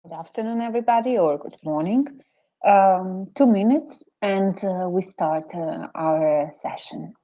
Good afternoon, everybody, or good morning. 2 minutes, and we start our session.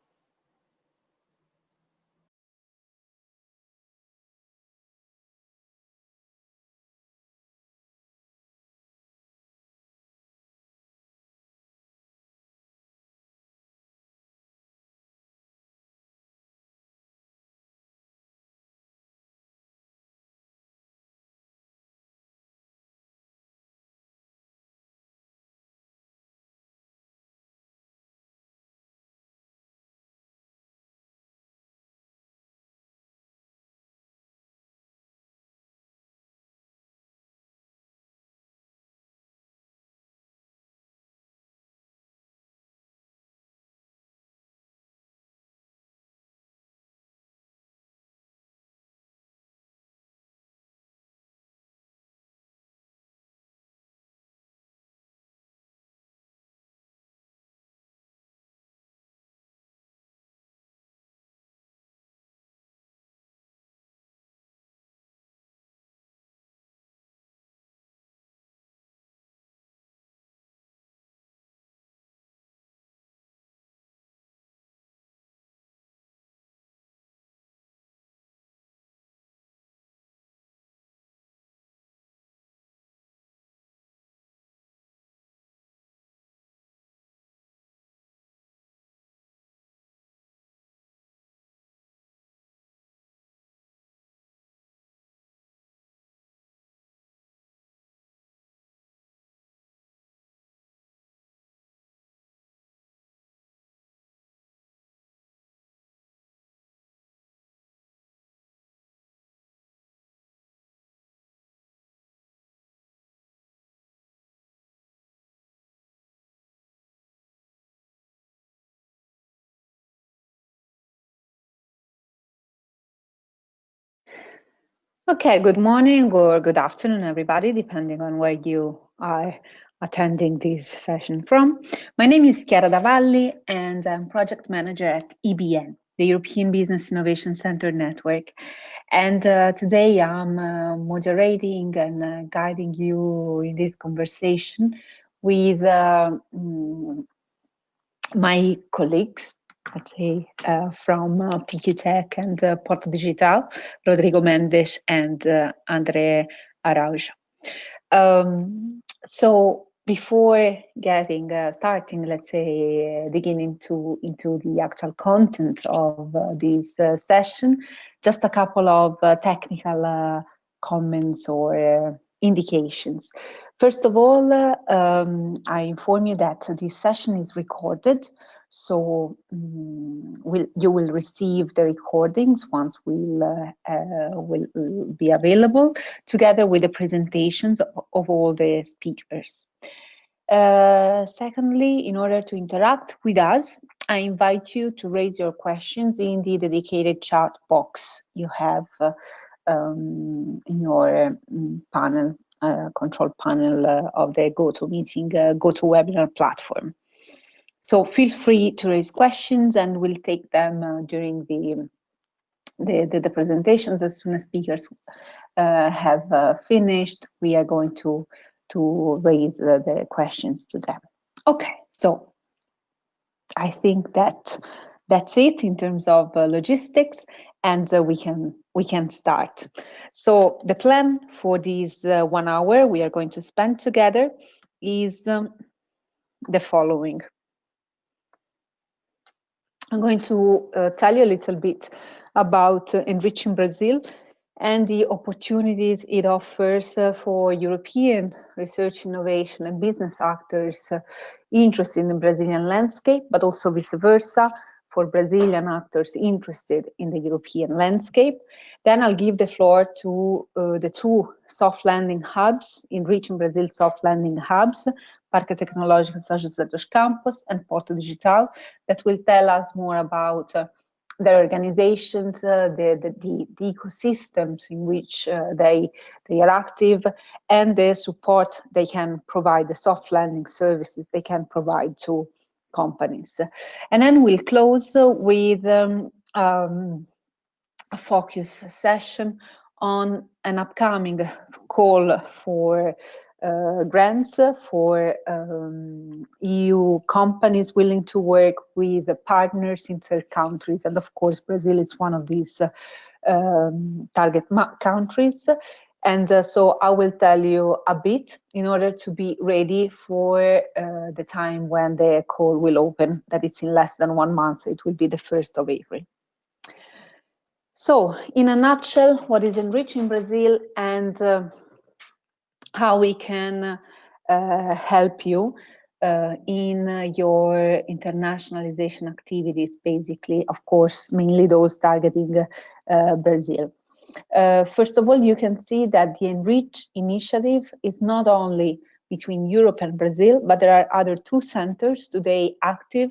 Okay, good morning or good afternoon, everybody, depending on where you are attending this session from. My name is Chiara Davalli, and I'm project manager at EBN, the European Business Innovation Center Network. And today I'm moderating and guiding you in this conversation with my colleagues, let's say, from PQ Tech and Porto Digital, Rodrigo Mendes and Andre Araujo. So before getting starting, let's say, digging into the actual content of this session, just a couple of technical comments or indications. First of all, I inform you that this session is recorded, so you will receive the recordings once will be available, together with the presentations of all the speakers. Secondly, in order to interact with us, I invite you to raise your questions in the dedicated chat box you have in your panel, control panel of the GoToMeeting, GoToWebinar platform. So feel free to raise questions, and we'll take them during the presentations. As soon as speakers have finished, we are going to raise the questions to them. Okay, so I think that's it in terms of logistics, and we can start. So the plan for this 1 hour we are going to spend together is the following. I'm going to tell you a little bit about ENRICH in Brazil and the opportunities it offers for European research, innovation, and business actors interested in the Brazilian landscape, but also vice versa for Brazilian actors interested in the European landscape. Then I'll give the floor to the two soft landing hubs, ENRICH in Brazil soft landing hubs, Parque Tecnológico São José dos Campos and Porto Digital, that will tell us more about their organizations, the ecosystems in which they are active, and the support they can provide, the soft landing services they can provide to companies. And then we'll close with a focus session on an upcoming call for grants for EU companies willing to work with partners in third countries. And of course, Brazil is one of these target countries. And so I will tell you a bit in order to be ready for the time when the call will open, that it's in less than 1 month. It will be the 1st of April. So in a nutshell, what is ENRICH in Brazil and how we can help you in your internationalization activities, basically, of course, mainly those targeting Brazil. First of all, you can see that the ENRICH initiative is not only between Europe and Brazil, but there are other 2 centers today active,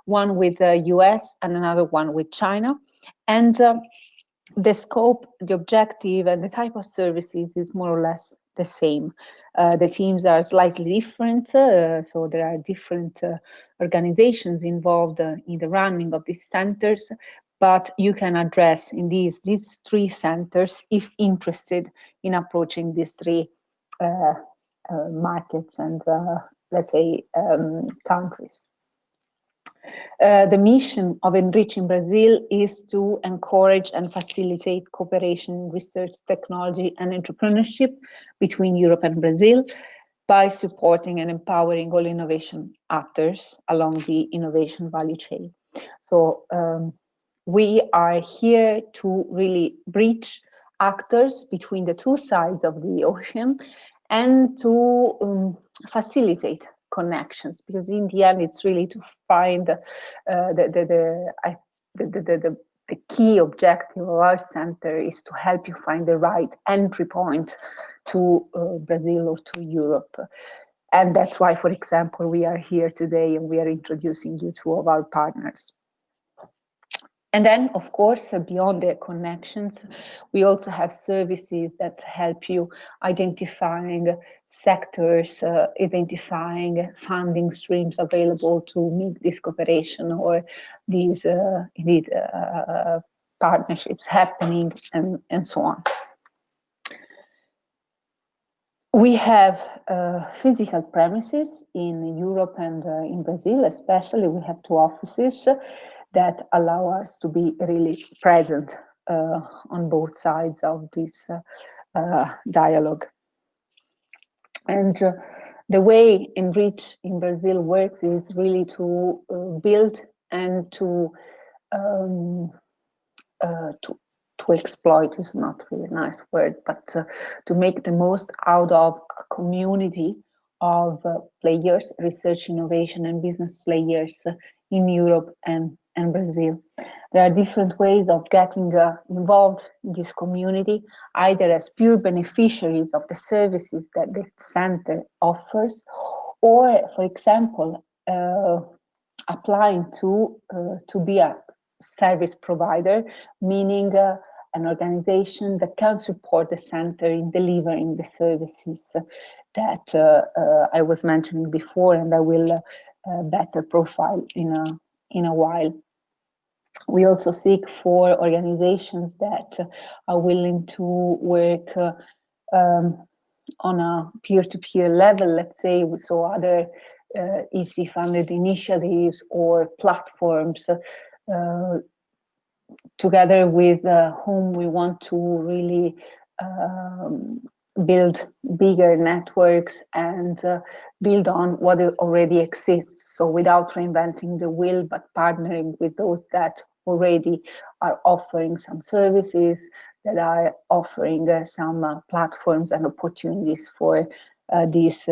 one with the US and another one with China. And the scope, the objective, and the type of services is more or less the same. The teams are slightly different, so there are different organizations involved in the running of these centers, but you can address in these 3 centers if interested in approaching these 3 markets and, let's say, countries. The mission of ENRICH in Brazil is to encourage and facilitate cooperation in research, technology, and entrepreneurship between Europe and Brazil by supporting and empowering all innovation actors along the innovation value chain. So we are here to really bridge actors between the 2 sides of the ocean and to facilitate connections, because in the end it's really to find the key objective of our center is to help you find the right entry point to Brazil or to Europe. And that's why, for example, we are here today and we are introducing you to 2 of our partners. And then, of course, beyond the connections, we also have services that help you identifying sectors, identifying funding streams available to make this cooperation or these partnerships happening, and so on. We have physical premises in Europe and in Brazil, especially. We have 2 offices that allow us to be really present on both sides of this dialogue. And the way ENRICH in Brazil works is really to build and to exploit is not really a nice word, but to make the most out of a community of players, research, innovation, and business players in Europe and Brazil. There are different ways of getting involved in this community, either as pure beneficiaries of the services that the center offers, or, for example, applying to be a service provider, meaning an organization that can support the center in delivering the services that I was mentioning before, and I will better profile in a while. We also seek for organizations that are willing to work on a peer-to-peer level, let's say, so other EC-funded initiatives or platforms together with whom we want to really build bigger networks and build on what already exists. So without reinventing the wheel, but partnering with those that already are offering some services, that are offering some platforms and opportunities for this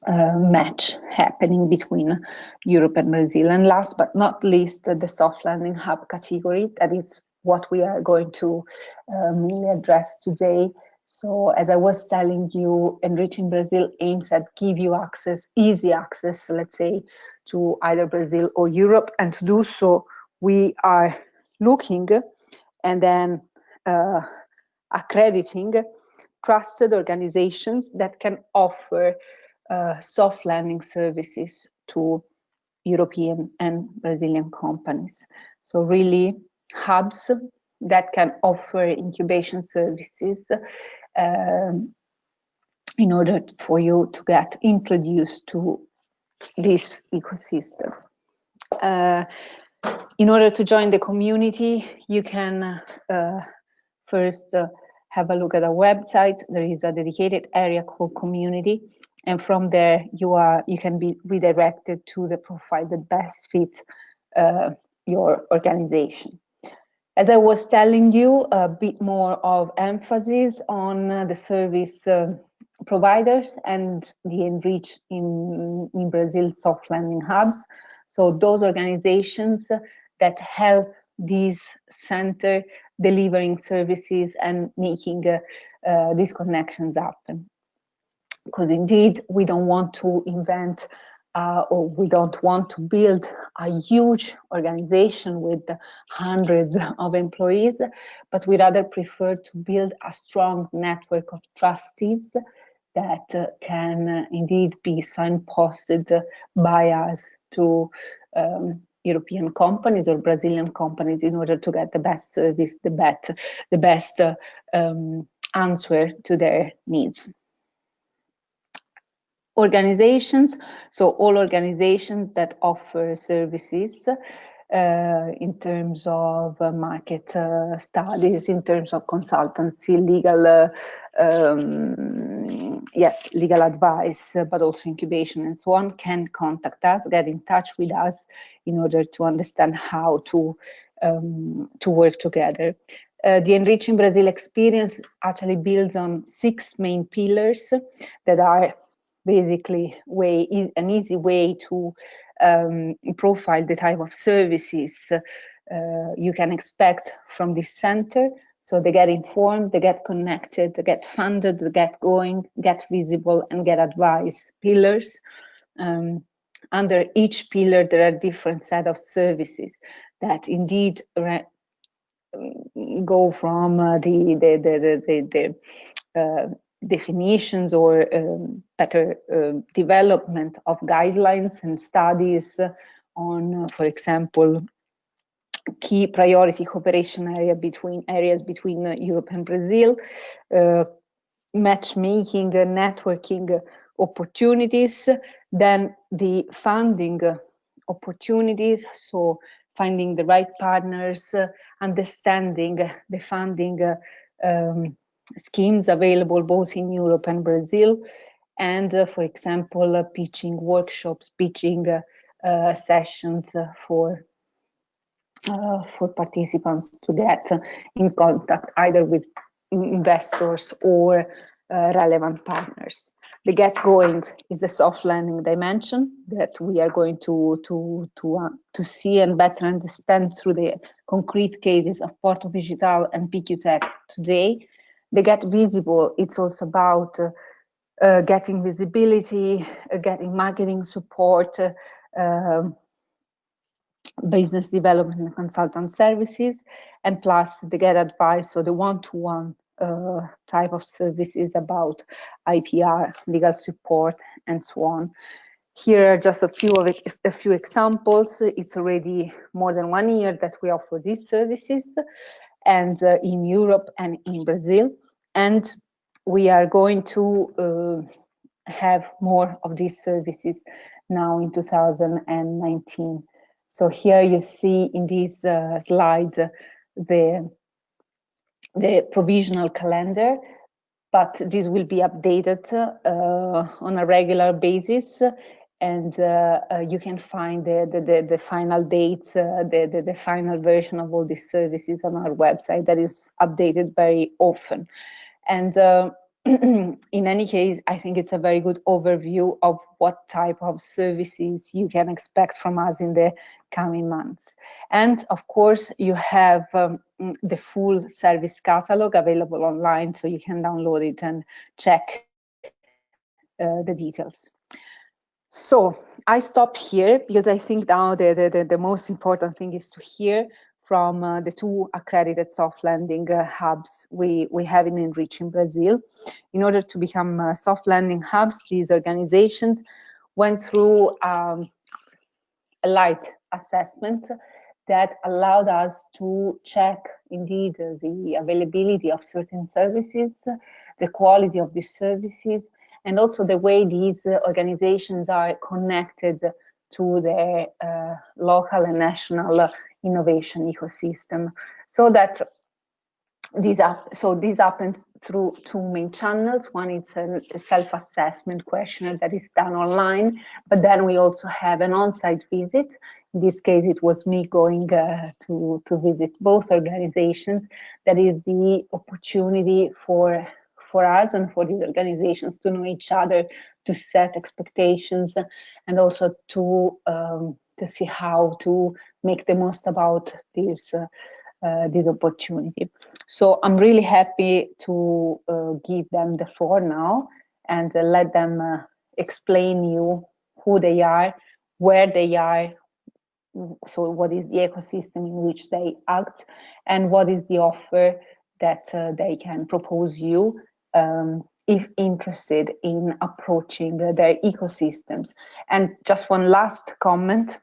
match happening between Europe and Brazil. And last but not least, the soft landing hub category, that is what we are going to mainly address today. So as I was telling you, ENRICH in Brazil aims at give you access, easy access, let's say, to either Brazil or Europe. And to do so, we are looking and then accrediting trusted organizations that can offer soft landing services to European and Brazilian companies. So really hubs that can offer incubation services in order for you to get introduced to this ecosystem. In order to join the community, you can first have a look at our website. There is a dedicated area called community, and from there you can be redirected to the profile that best fits your organization. As I was telling you, a bit more of emphasis on the service providers and the ENRICH in Brazil soft landing hubs. So those organizations that help this center delivering services and making these connections happen. Because indeed, we don't want to invent or we don't want to build a huge organization with hundreds of employees, but we rather prefer to build a strong network of trustees that can indeed be signposted by us to European companies or Brazilian companies in order to get the best service, the best answer to their needs. Organizations, so all organizations that offer services in terms of market studies, in terms of consultancy, legal advice, but also incubation and so on, can contact us, get in touch with us in order to understand how to work together. The ENRICH in Brazil experience actually builds on 6 main pillars that are basically an easy way to profile the type of services you can expect from this center. So they get informed, they get connected, they get funded, they get going, get visible, and get advice pillars. Under each pillar, there are different set of services that indeed go from the definitions or better development of guidelines and studies on, for example, key priority cooperation areas between Europe and Brazil, matchmaking, networking opportunities, then the funding opportunities, so finding the right partners, understanding the funding schemes available both in Europe and Brazil, and for example, pitching workshops, pitching sessions for participants to get in contact either with investors or relevant partners. The get going is the soft landing dimension that we are going to see and better understand through the concrete cases of Porto Digital and PQTech today. The get visible, it's also about getting visibility, getting marketing support, business development and consultant services, and plus the get advice, so the one-to-one type of services about IPR, legal support, and so on. Here are just a few examples. It's already more than 1 year that we offer these services, and in Europe and in Brazil, and we are going to have more of these services now in 2019. So here you see in these slides the provisional calendar, but this will be updated on a regular basis, and you can find the final dates, the final version of all these services on our website that is updated very often. And in any case, I think it's a very good overview of what type of services you can expect from us in the coming months. And of course, you have the full service catalog available online, so you can download it and check the details. So I stop here because I think now the most important thing is to hear from the 2 accredited soft landing hubs we have in ENRICH in Brazil. In order to become soft landing hubs, these organizations went through a light assessment that allowed us to check indeed the availability of certain services, the quality of these services, and also the way these organizations are connected to their local and national innovation ecosystem. So that this happens through two main channels. One is a self-assessment questionnaire that is done online, but then we also have an on-site visit. In this case, it was me going to visit both organizations. That is the opportunity for us and for these organizations to know each other, to set expectations, and also to see how to make the most about this opportunity. So I'm really happy to give them the floor now and let them explain you who they are, where they are, so what is the ecosystem in which they act, and what is the offer that they can propose you if interested in approaching their ecosystems. And just one last comment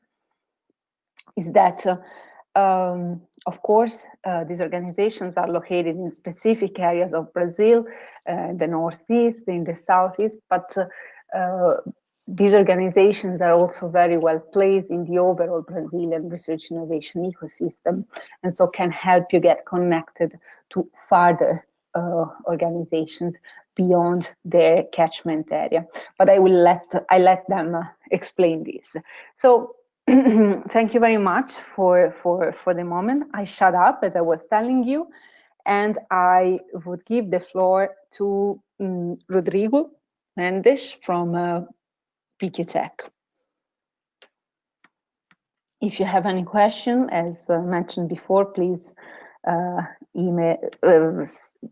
is that of course, these organizations are located in specific areas of Brazil, the Northeast, in the Southeast, but these organizations are also very well placed in the overall Brazilian research innovation ecosystem, and so can help you get connected to further organizations beyond their catchment area. But I let them explain this. So thank you very much for the moment. I shut up, as I was telling you, and I would give the floor to Rodrigo Mendes from PQ Tech. If you have any question, as mentioned before, please email,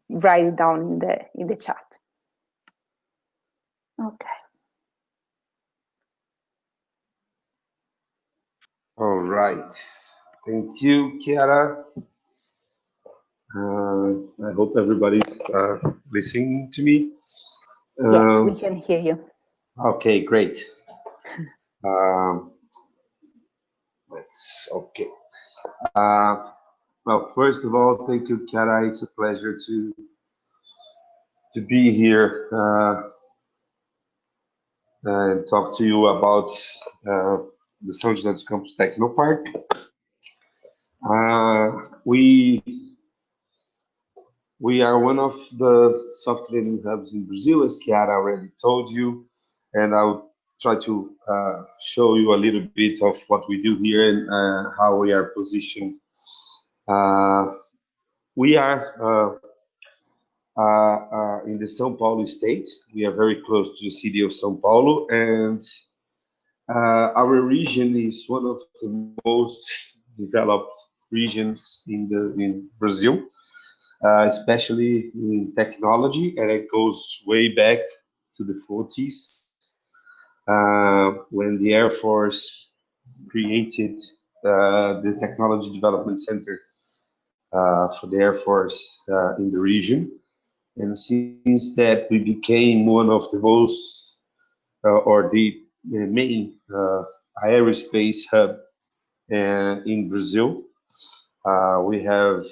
write it down in the chat. Okay. All right. Thank you, Chiara. I hope everybody's listening to me. Yes, we can hear you. Okay, great. Okay. Well, first of all, thank you, Chiara. It's a pleasure to be here and talk to you about the São José dos Campos Technopark. We are one of the software hubs in Brazil, as Chiara already told you, and I'll try to show you a little bit of what we do here and how we are positioned. We are in the São Paulo state. We are very close to the city of São Paulo, and our region is one of the most developed regions in Brazil. Especially in technology, and it goes way back to the 40s when the Air Force created the Technology Development Center for the Air Force in the region. And since that, we became one of the most, or the main aerospace hub in Brazil. We have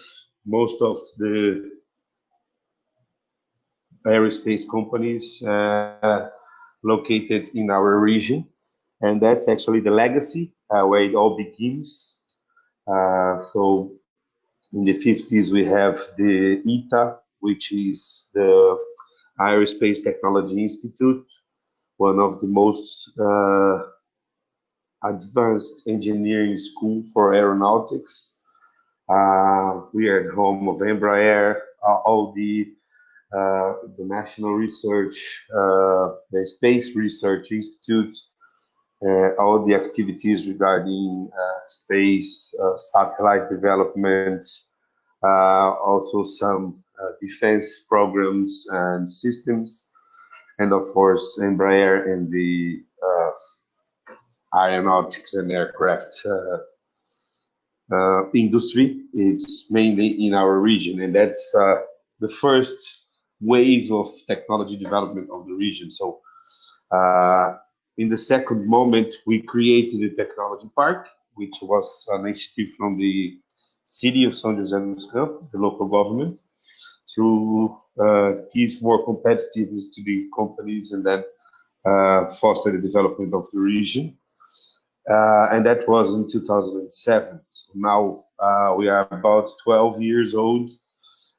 most of the aerospace companies located in our region, and that's actually the legacy where it all begins. So in the 50s we have the ITA, which is the Aerospace Technology Institute, one of the most advanced engineering school for aeronautics. We are at home of Embraer, all the National Research, the Space Research Institute, all the activities regarding space, satellite development, also some defense programs and systems, and of course Embraer and the aeronautics and aircraft industry. It's mainly in our region, and that's the first wave of technology development of the region. So in the second moment, we created a technology park, which was an initiative from the city of São José dos Campos, the local government, to give more competitiveness to the companies and then foster the development of the region. And that was in 2007. So now we are about 12 years old,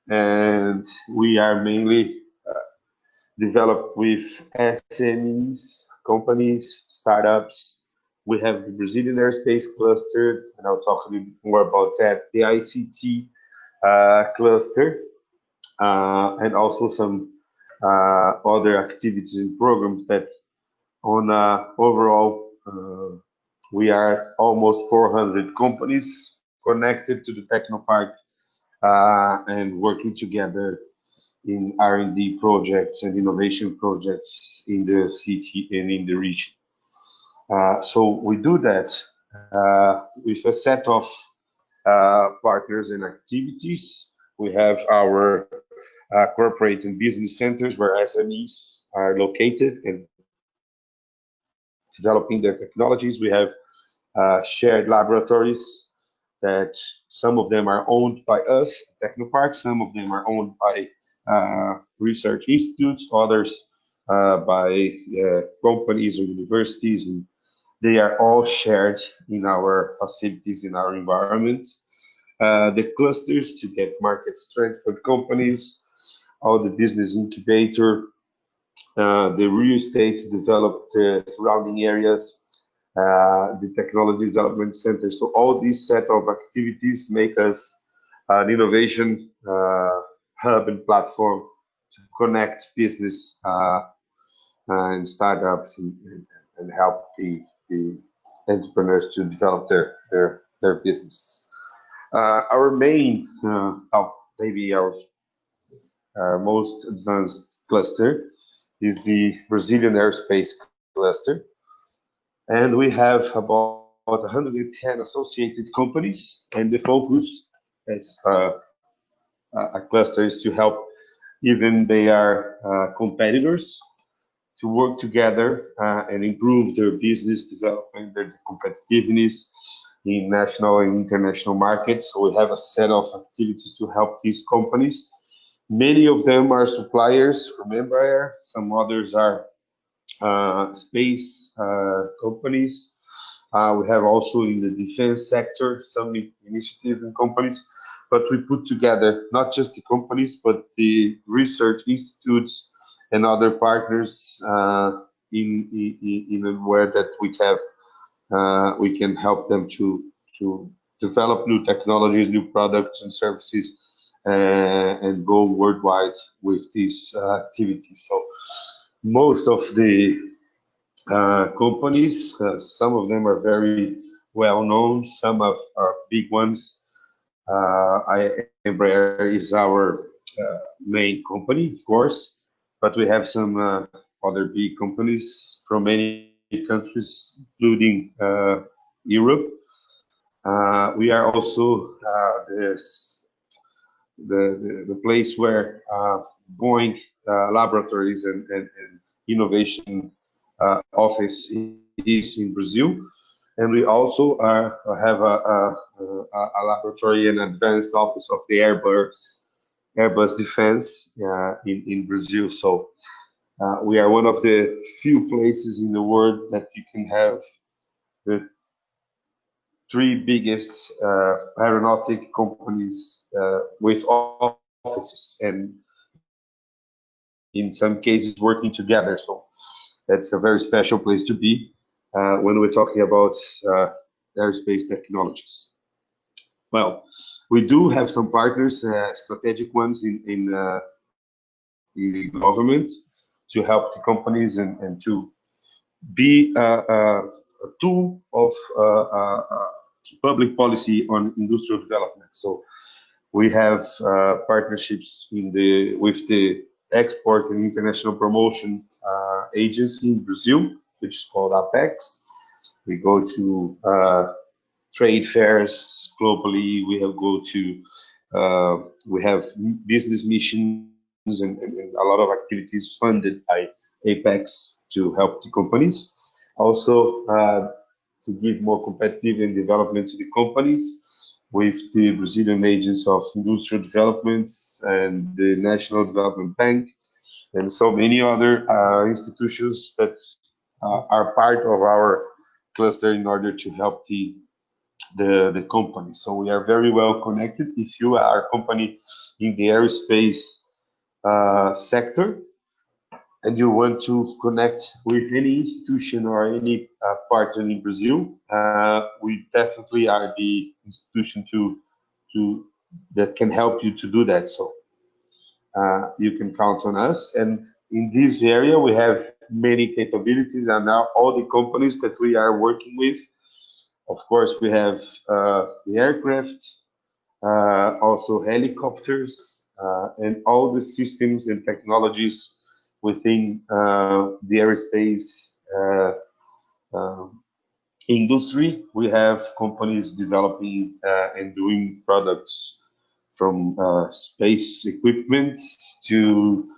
and we are mainly developed with SMEs, companies, startups. We have the Brazilian Aerospace Cluster, and I'll talk a little bit more about that, the ICT cluster, and also some other activities and programs that on overall, we are almost 400 companies connected to the Technopark and working together in R&D projects and innovation projects in the city and in the region. So we do that with a set of partners and activities. We have our corporate and business centers where SMEs are located and developing their technologies. We have shared laboratories that some of them are owned by us, Technopark, some of them are owned by research institutes, others by companies or universities, and they are all shared in our facilities, in our environment. The clusters to get market strength for companies, all the business incubator, the real estate to develop the surrounding areas, the technology development center. So all these set of activities make us an innovation hub and platform to connect business and startups and help the entrepreneurs to develop their businesses. Our main, maybe our most advanced cluster is the Brazilian Aerospace Cluster. And we have about 110 associated companies, and the focus as a cluster is to help even they are competitors to work together and improve their business development, their competitiveness in national and international markets. So we have a set of activities to help these companies. Many of them are suppliers from Embraer, some others are space companies. We have also in the defense sector some initiatives and companies, but we put together not just the companies, but the research institutes and other partners in a way that we can help them to develop new technologies, new products and services, and go worldwide with these activities. So most of the companies, some of them are very well known, some are big ones. Embraer is our main company, of course, but we have some other big companies from many countries, including Europe. We are also the place where Boeing laboratories and innovation office is in Brazil, and we also have a laboratory and advanced office of the Airbus Defense in Brazil. So we are one of the few places in the world that you can have the three biggest aeronautic companies with offices and in some cases working together. So that's a very special place to be when we're talking about aerospace technologies. Well, we do have some partners, strategic ones in the government to help the companies and to be a tool of public policy on industrial development. So we have partnerships with the Export and International Promotion Agency in Brazil, which is called APEX. We go to trade fairs globally. We have business missions and a lot of activities funded by APEX to help the companies. Also, to give more competitive and development to the companies with the Brazilian Agents of Industrial Development and the National Development Bank and so many other institutions that are part of our cluster in order to help the company. So we are very well connected. If you are a company in the aerospace sector and you want to connect with any institution or any partner in Brazil, we definitely are the institution to that can help you to do that. So you can count on us. And in this area, we have many capabilities, and now all the companies that we are working with. Of course, we have the aircraft, also helicopters, and all the systems and technologies within the aerospace uh, industry. We have companies developing and doing products from space equipment to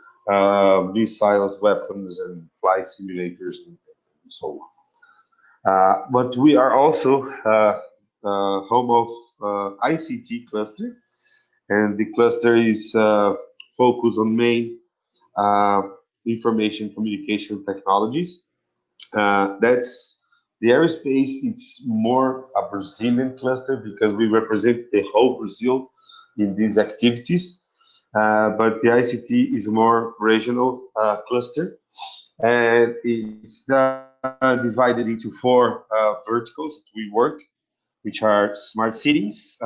missiles, weapons, and flight simulators, and so on. But we are also home of ICT cluster, and the cluster is focused on main uh, information communication technologies. That's the aerospace. It's more a Brazilian cluster because we represent the whole Brazil in these activities. But the ICT is more regional cluster, and it's divided into four verticals that we work, which are smart cities,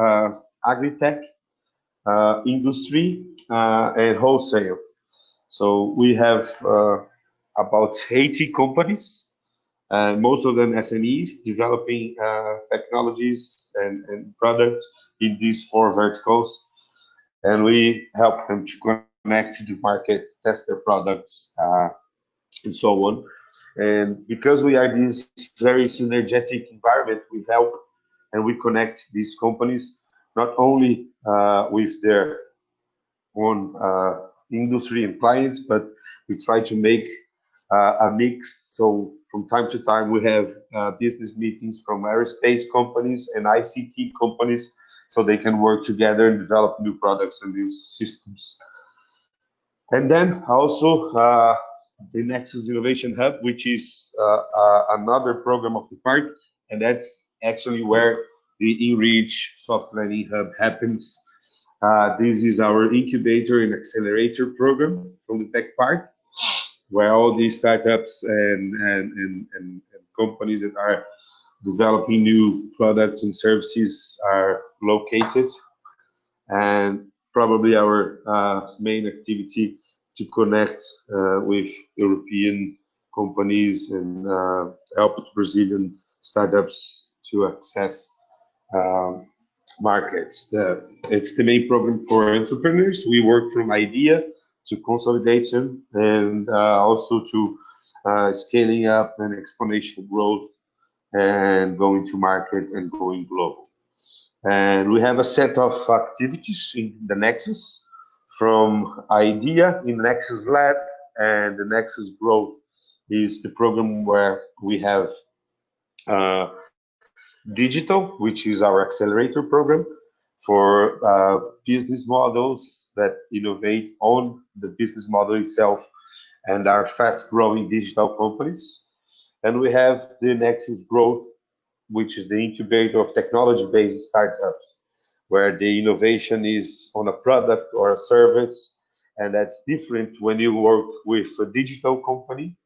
agri-tech, industry, and wholesale. So we have about 80 companies, most of them SMEs, developing technologies and products in these four verticals. And we help them to connect to the market, test their products, and so on. And because we are this very synergetic environment, we help and we connect these companies not only with their own industry and clients, but we try to make a mix. So from time to time, we have business meetings from aerospace companies and ICT companies, so they can work together and develop new products and new systems. And then also the Nexus Innovation Hub, which is another program of the park, and that's actually where the ENRICH Soft Learning Hub happens. This is our incubator and accelerator program from the Tech Park, where all these startups and companies that are developing new products and services are located. And probably our main activity to connect with European companies and help Brazilian startups to access um, markets. It's the main program for entrepreneurs. We work from idea to consolidation and also to scaling up and exponential growth and going to market and going global. And we have a set of activities in the Nexus from idea in Nexus Lab, and the Nexus Growth is the program where we have uh, digital, which is our accelerator program for business models that innovate on the business model itself and are fast growing digital companies. And we have the Nexus Growth, which is the incubator of technology-based startups, where the innovation is on a product or a service, and that's different when you work with a digital company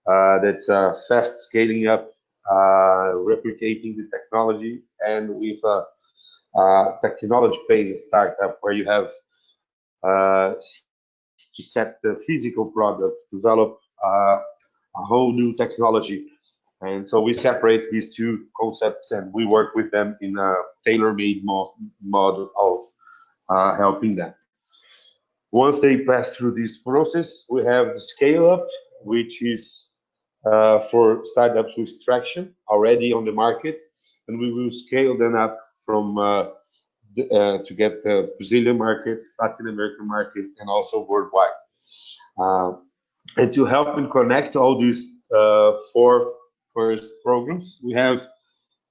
that's fast scaling up, replicating the technology, and with a technology-based startup where you have to set the physical product, develop a whole new technology. And so we separate these two concepts and we work with them in a tailor-made model of helping them. Once they pass through this process, we have the scale up, which is for startups with traction already on the market, and we will scale them up from to get the Brazilian market, Latin American market, and also worldwide. Uh, and to help and connect all these four first programs, we have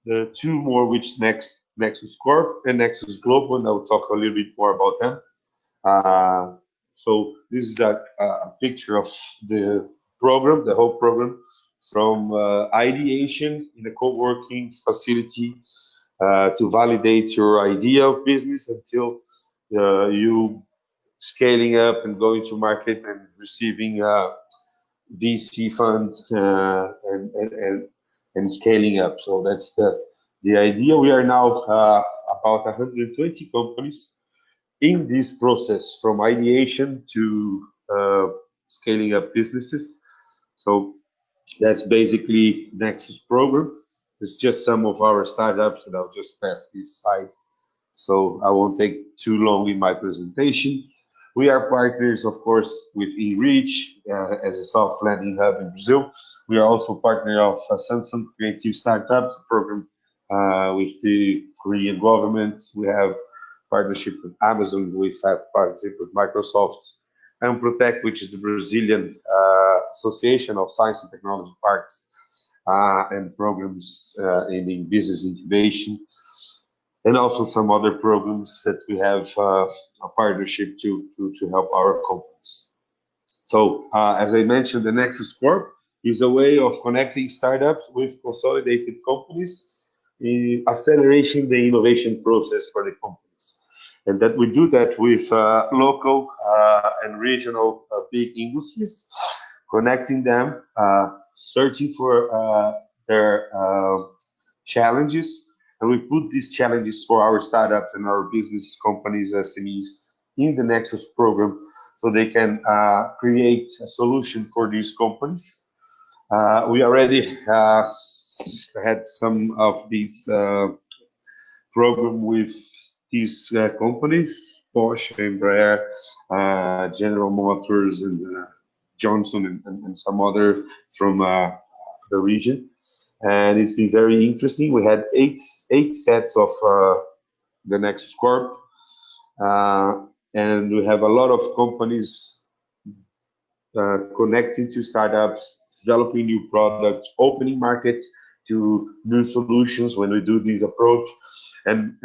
the two more, which Nexus Corp and Nexus Global, and I'll talk a little bit more about them. So this is a picture of the program, the whole program, from ideation in a co-working facility to validate your idea of business until you scaling up and going to market and receiving VC fund and scaling up. So that's the idea. We are now about 120 companies in this process from ideation to scaling up businesses. So that's basically Nexus program. It's just some of our startups, and I'll just pass this slide so I won't take too long in my presentation. We are partners, of course, with ENRICH as a soft landing hub in Brazil. We are also partner of Samsung Creative Startups program with the Korean government. We have partnership with Amazon. We have partnership with Microsoft and Protect, which is the Brazilian Association of Science and Technology Parks and programs in business incubation, and also some other programs that we have a partnership to help our companies. So as I mentioned, the Nexus Corp is a way of connecting startups with consolidated companies in accelerating the innovation process for the companies. And that we do that with local and regional big industries, connecting them, searching for their challenges, and we put these challenges for our startups and our business companies, SMEs, in the Nexus program so they can create a solution for these companies. We already had some of these program with these companies, Porsche, Embraer, General Motors, and Johnson, and some other from the region. And it's been very interesting. We had eight sets of the Nexus Corp, and we have a lot of companies connecting to startups, developing new products, opening markets to new solutions when we do this approach. And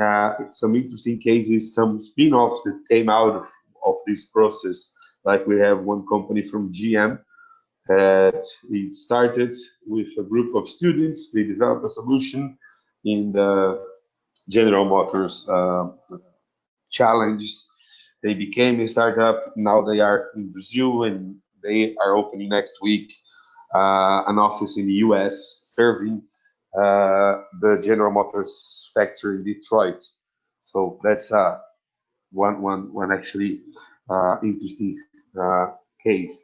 some interesting cases, some spin-offs that came out of this process. Like we have one company from GM that it started with a group of students. They developed a solution in the General Motors challenges. They became a startup. Now they are in Brazil, and they are opening next week an office in the US serving the General Motors factory in Detroit. So that's one actually interesting case.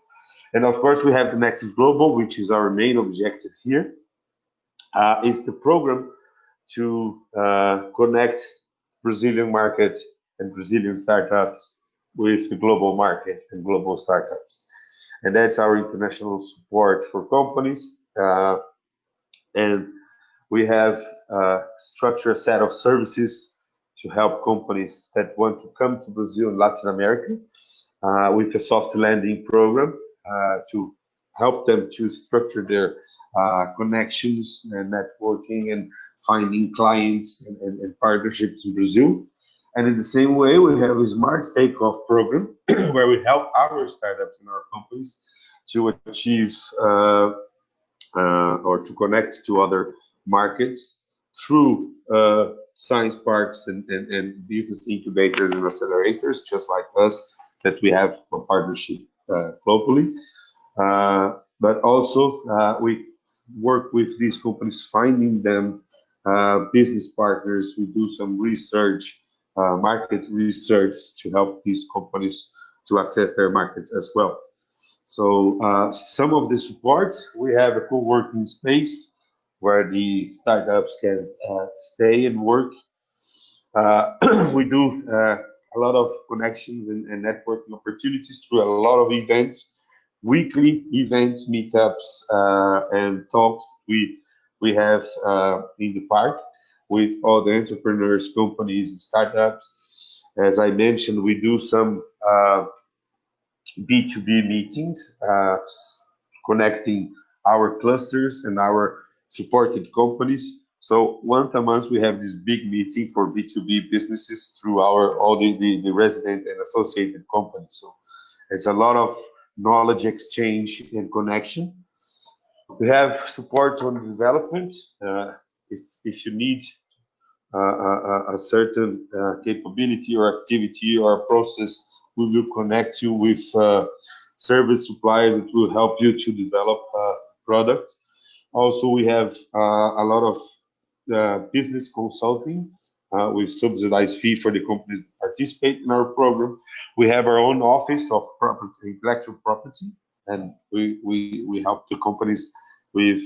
And of course, we have the Nexus Global, which is our main objective here. Is the program to connect Brazilian market and Brazilian startups with the global market and global startups. And that's our international support for companies. And we have structured a set of services to help companies that want to come to Brazil and Latin America with a soft landing program to help them to structure their connections and networking and finding clients and partnerships in Brazil. And in the same way, we have a smart takeoff program where we help our startups and our companies to achieve or to connect to other markets through science parks and business incubators and accelerators, just like us, that we have for partnership globally. But also we work with these companies, finding them business partners. We do some research, market research to help these companies to access their markets as well. So some of the support, we have a co-working space where the startups can stay and work. We do a lot of connections and networking opportunities through a lot of events, weekly events, meetups, and talks we have in the park with all the entrepreneurs, companies, and startups. As I mentioned, we do some B2B meetings, connecting our clusters and our supported companies So once a month, we have this big meeting for B2B businesses through our all the resident and associated companies. So it's a lot of knowledge exchange and connection. We have support on development. If you need a certain capability or activity or process, we will connect you with service suppliers that will help you to develop product. Also, we have a lot of business consulting with subsidized fee for the companies that participate in our program. We have our own office of intellectual property, and we help the companies with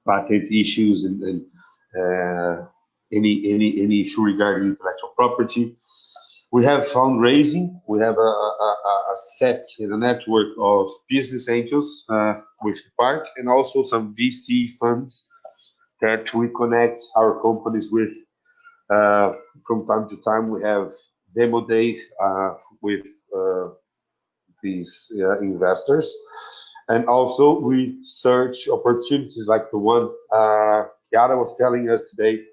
patent issues and any issue regarding intellectual property. We have fundraising. We have a set in a network of business angels with the park, and also some VC funds that we connect our companies with. From time to time, we have demo days with these investors, and also we search opportunities like the one Chiara was telling us today,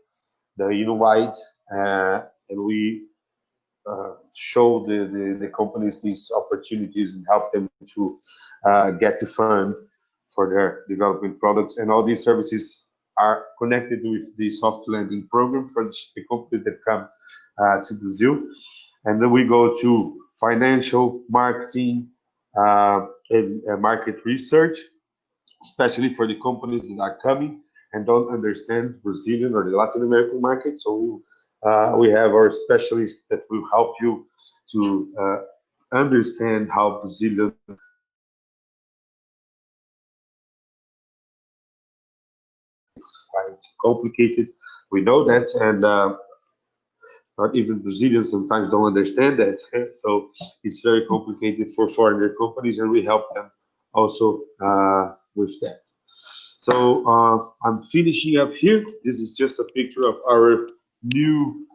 the Innovator, and we show the companies these opportunities and help them to get to fund for their development products. And all these services are connected with the soft lending program for the companies that come to Brazil. And then we go to financial, marketing, and market research, especially for the companies that are coming and don't understand Brazilian or the Latin American market. So we have our specialists that will help you to understand how Brazilian is quite complicated. We know that, and not even Brazilians sometimes don't understand that. So it's very complicated for foreigner companies, and we help them also with that. So I'm finishing up here. This is just a picture of our new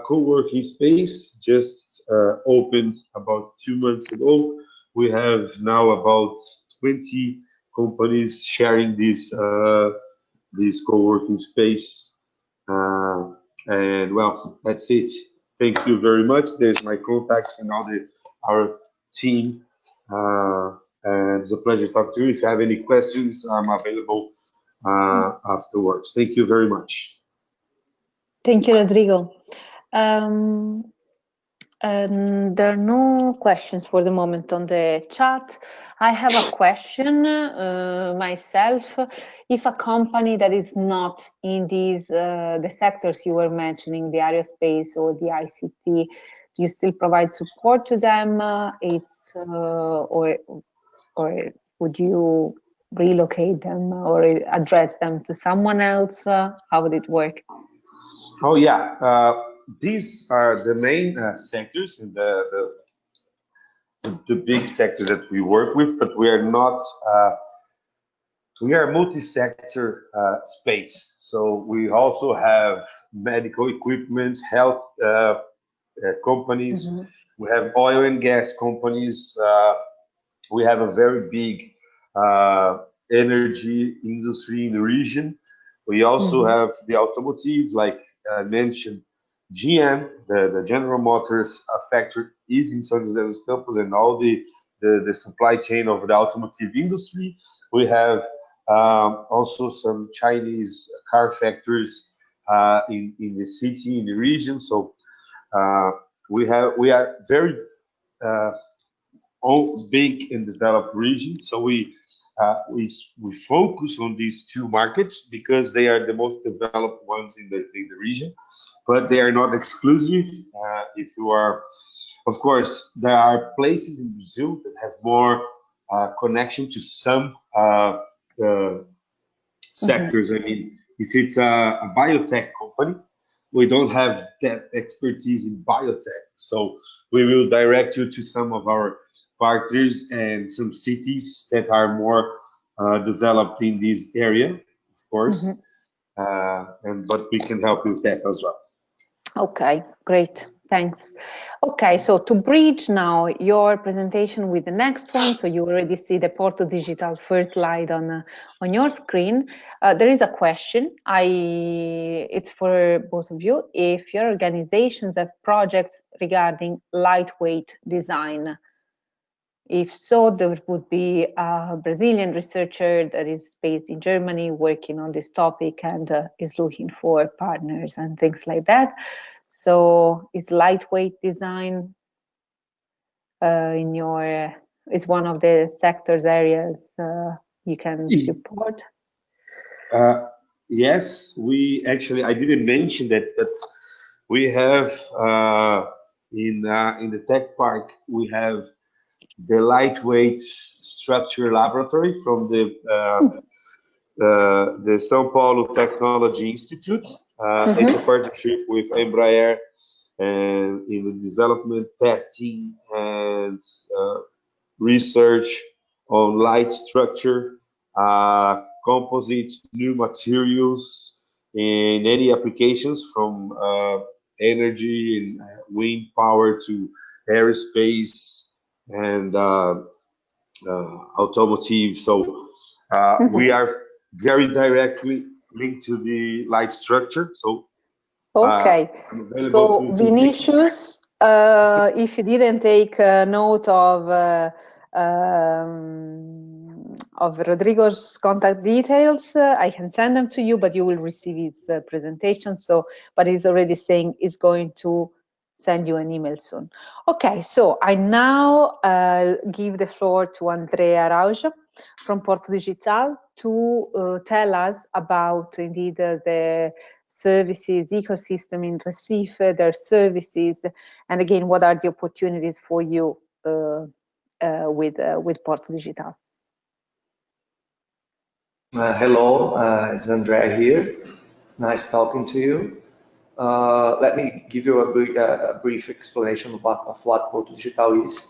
co-working space, just opened about 2 months ago. We have now about 20 companies sharing this co-working space. And well, that's it. Thank you very much. There's my contacts and all our team. And it's a pleasure to talk to you. If you have any questions, I'm available afterwards. Thank you very much. Thank you, Rodrigo. And there are no questions for the moment on the chat. I have a question myself. If a company that is not in these the sectors you were mentioning, the aerospace or the ICT, do you still provide support to them? Or would you relocate them or address them to someone else? How would it work? Oh yeah. These are the main sectors and the big sectors that we work with, but we are not. We are a multi-sector space, so we also have medical equipment, health companies. Mm-hmm. We have oil and gas companies. We have a very big energy industry in the region. We also mm-hmm. have the automotive, like I mentioned. GM, the General Motors factory is in São José dos Campos, and all the supply chain of the automotive industry. We have also some Chinese car factories in the city, in the region. So we are very big and developed region. So we focus on these two markets because they are the most developed ones in the region, but they are not exclusive. If you are, of course, there are places in Brazil that have more connection to some sectors. Mm-hmm. I mean, if it's a biotech company, we don't have that expertise in biotech, so we will direct you to some of our partners and some cities that are more developed in this area, of course. Mm-hmm. But we can help you with that as well. Okay, great. Thanks. Okay, so to bridge now your presentation with the next one, so you already see the Porto Digital first slide on your screen. There is a question. It's for both of you. If your organizations have projects regarding lightweight design, if so, there would be a Brazilian researcher that is based in Germany working on this topic and is looking for partners and things like that. So is lightweight design is one of the sectors areas you can support? Yes, I didn't mention that, but we have in the tech park, we have the lightweight structure laboratory from the São Paulo Technology Institute. It's a partnership with Embraer and in the development, testing, and research on light structure, composites, new materials, and any applications from energy and wind power to aerospace and automotive. So we are very directly linked to the light structure. So okay. So Vinicius, if you didn't take note of Rodrigo's contact details, I can send them to you, but you will receive his presentation. So, but he's already saying he's going to send you an email soon. Okay, so I now give the floor to Andrea Araujo from Porto Digital to tell us about indeed the services ecosystem in Recife, their services, and again, what are the opportunities for you with Porto Digital? Hello, it's Andrea here. It's nice talking to you. Let me give you a brief explanation of what Porto Digital is.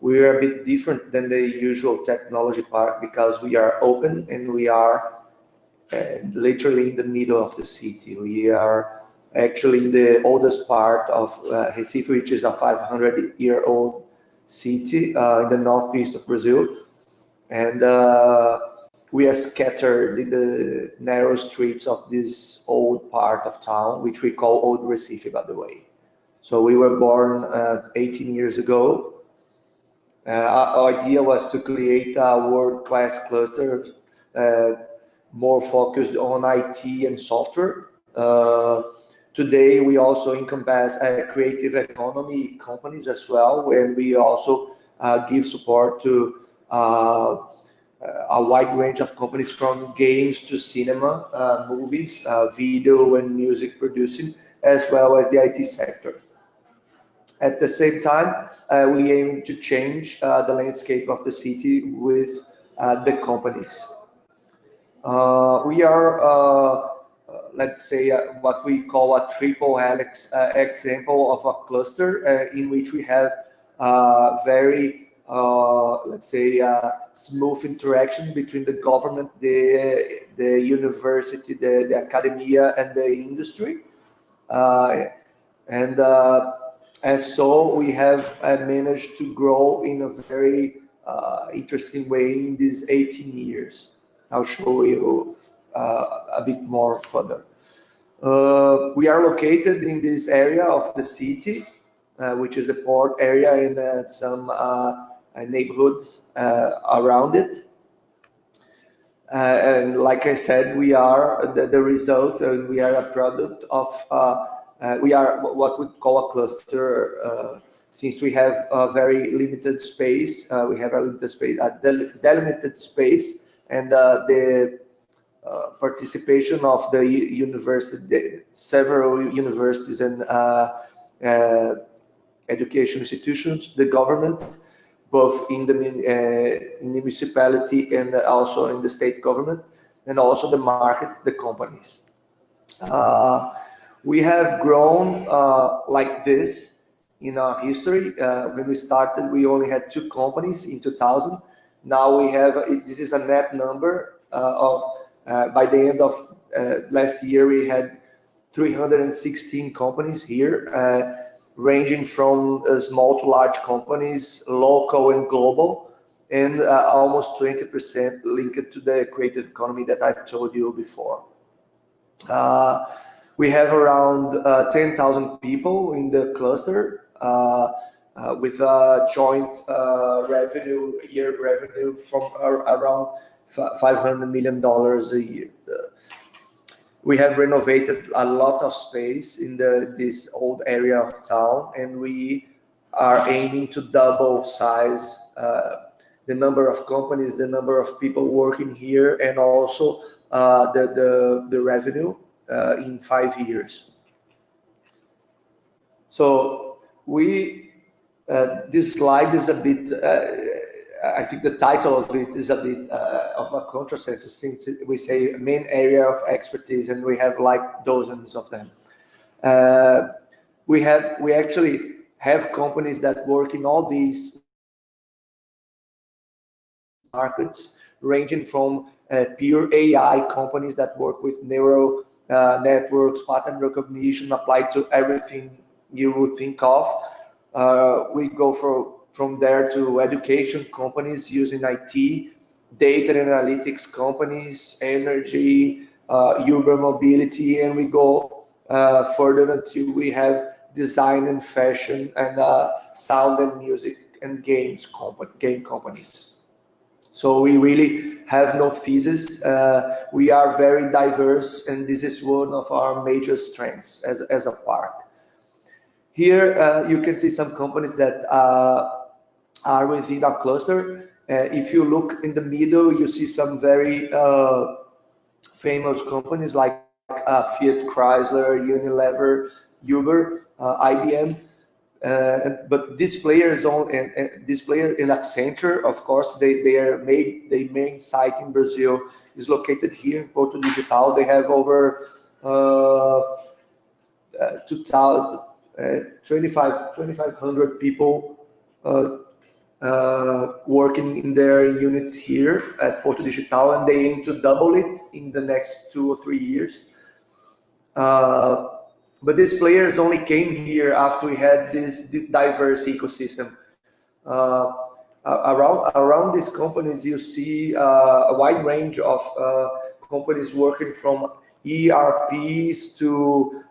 We are a bit different than the usual technology part because we are open and we are literally in the middle of the city. We are actually in the oldest part of Recife, which is a 500-year-old city in the northeast of Brazil. And we are scattered in the narrow streets of this old part of town, which we call Old Recife, by the way. So we were born 18 years ago. Our idea was to create a world-class cluster more focused on IT and software. Today, we also encompass creative economy companies as well, and we also give support to a wide range of companies from games to cinema, movies, video and music producing, as well as the IT sector. At the same time, we aim to change the landscape of the city with the companies. We are, let's say, what we call a triple helix example of a cluster in which we have very, let's say, smooth interaction between the government, the university, the academia, and the industry. As so, we have managed to grow in a very interesting way in these 18 years. I'll show you a bit more further. We are located in this area of the city, which is the port area and some neighborhoods around it. And like I said, we are the result, and we are a product of we are what we call a cluster. Since we have a very limited space, we have a limited space, a delimited space, and the participation of the university, several universities and education institutions, the government, both in the municipality and also in the state government, and also the market, the companies. We have grown like this in our history. When we started, we only had 2 companies in 2000. Now we have, this is a net number of, by the end of last year, we had 316 companies here, ranging from small to large companies, local and global, and almost 20% linked to the creative economy that I've told you before. We have around 10,000 people in the cluster, with a joint year revenue from around $500 million a year. We have renovated a lot of space in this old area of town, and we are aiming to double size the number of companies, the number of people working here, and also the revenue in 5 years. So this slide is a bit, I think the title of it is a bit of a contrasense, since we say main area of expertise, and we have like dozens of them. We actually have companies that work in all these markets, ranging from pure AI companies that work with neural networks, pattern recognition applied to everything you would think of. We go from there to education companies using IT, data analytics companies, energy, urban mobility, and we go further until we have design and fashion and sound and music and game companies. So we really have no thesis. We are very diverse, and this is one of our major strengths as a park. Here you can see some companies that are within our cluster. If you look in the middle, you see some very famous companies like Fiat Chrysler, Unilever, Uber, IBM. But this player is this player in Accenture, of course, their main site in Brazil is located here in Porto Digital. They have over 2,500 people working in their unit here at Porto Digital, and they aim to double it in the next 2 or 3 years. But these players only came here after we had this diverse ecosystem. Around these companies, you see a wide range of companies working from ERPs to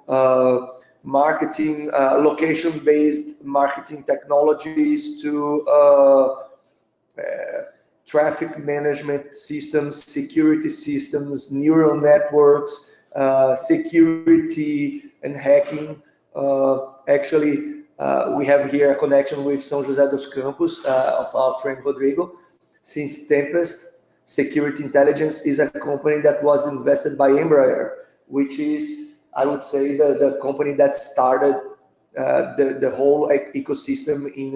marketing, location-based marketing technologies to traffic management systems, security systems, neural networks, security and hacking. Actually, we have here a connection with São José dos Campos of our friend Rodrigo, since Tempest Security Intelligence is a company that was invested by Embraer, which is, I would say, the company that started the whole ecosystem in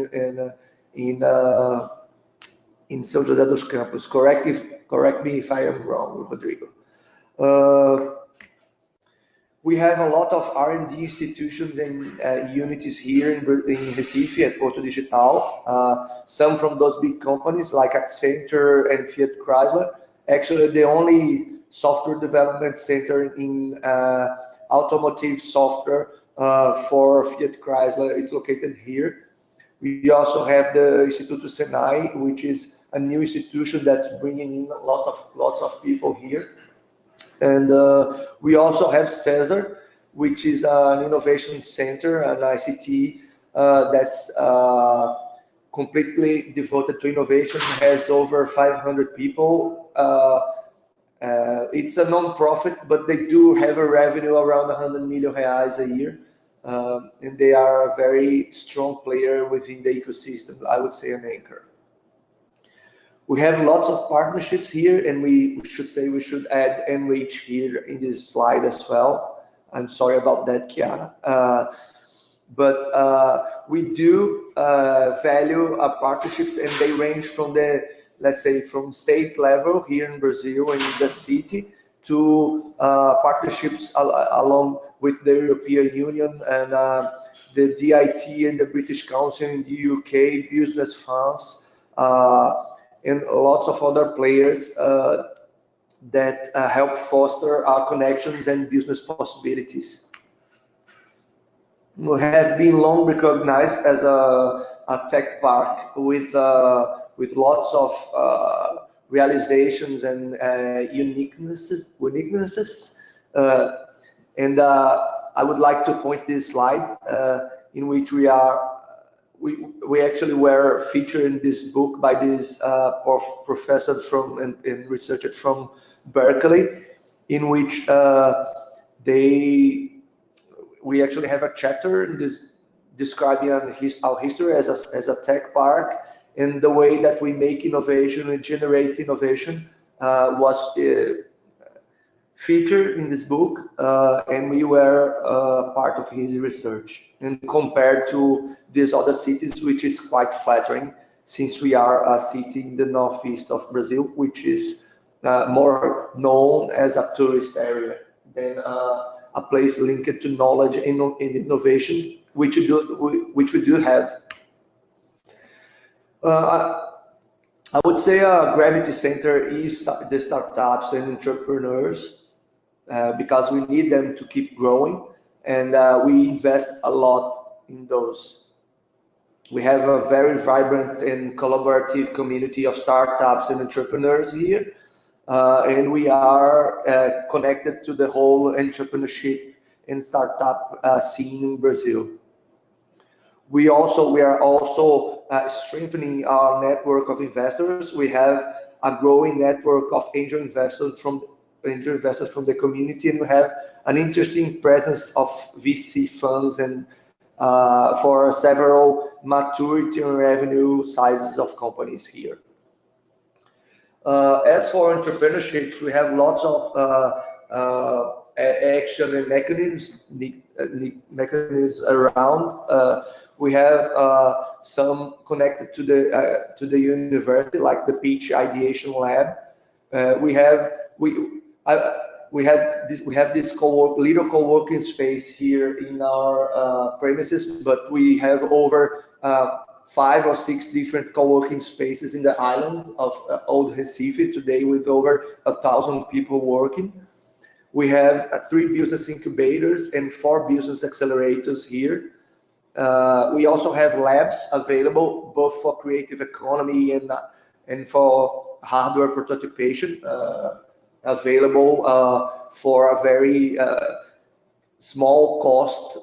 São José dos Campos. Correct me if I am wrong, Rodrigo. We have a lot of R&D institutions and unities here in Recife at Porto Digital. Some from those big companies like Accenture and Fiat Chrysler. Actually, the only software development center in automotive software for Fiat Chrysler is located here. We also have the Instituto Senai, which is a new institution that's bringing in lots of people here. And we also have Cesar, which is an innovation center, an ICT that's completely devoted to innovation, has over 500 people. It's a non-profit, but they do have a revenue around 100 million reais a year. And they are a very strong player within the ecosystem, I would say an anchor. We have lots of partnerships here, and we should add ENRICH here in this slide as well. I'm sorry about that, Chiara. But we do value our partnerships, and they range from let's say, from state level here in Brazil and in the city to partnerships along with the European Union and the DIT and the British Council in the UK, Business France, and lots of other players that help foster our connections and business possibilities. have been long recognized as a tech park with lots of realizations and uniquenesses. And I would like to point this slide in which we actually were featured in this book by this professor from and researcher from Berkeley, in which we actually have a chapter in this describing our history as a tech park, and the way that we make innovation and generate innovation was featured in this book, and we were part of his research. And compared to these other cities, which is quite flattering, since we are a city in the northeast of Brazil, which is more known as a tourist area than a place linked to knowledge and innovation, which we do have. I would say a gravity center is the startups and entrepreneurs, because we need them to keep growing, and we invest a lot in those. We have a very vibrant and collaborative community of startups and entrepreneurs here, and we are connected to the whole entrepreneurship and startup scene in Brazil. We are also strengthening our network of investors. We have a growing network of angel investors from the community, and we have an interesting presence of VC funds and for several maturity and revenue sizes of companies here. As for entrepreneurship, we have lots of action and mechanisms around. We have some connected to the university, like the Pitch Ideation Lab. We have this little co-working space here in our premises, but we have over 5 or 6 different co-working spaces in the island of Old Recife today, with over 1,000 people working. We have 3 business incubators and 4 business accelerators here. We also have labs available both for creative economy and for hardware prototypation, available for a very small cost,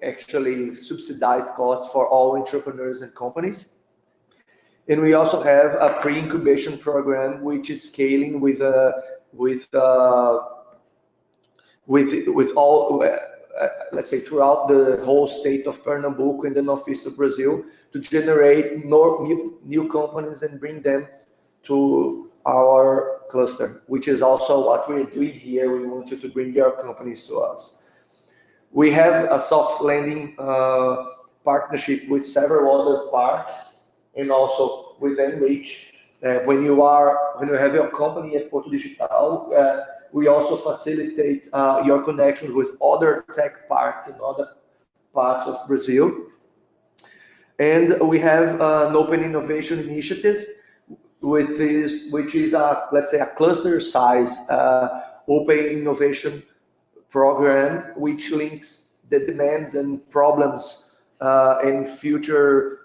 actually subsidized cost for all entrepreneurs and companies. And we also have a pre-incubation program which is scaling with all, let's say, throughout the whole state of Pernambuco and the northeast of Brazil, to generate new companies and bring them to our cluster, which is also what we're doing here. We want you to bring your companies to us. We have a soft landing partnership with several other parks, and also with ENRICH. When you have your company at Porto Digital, we also facilitate your connections with other tech parks in other parts of Brazil. And we have an open innovation initiative with this, which is let's say a cluster size open innovation program, which links the demands and problems and future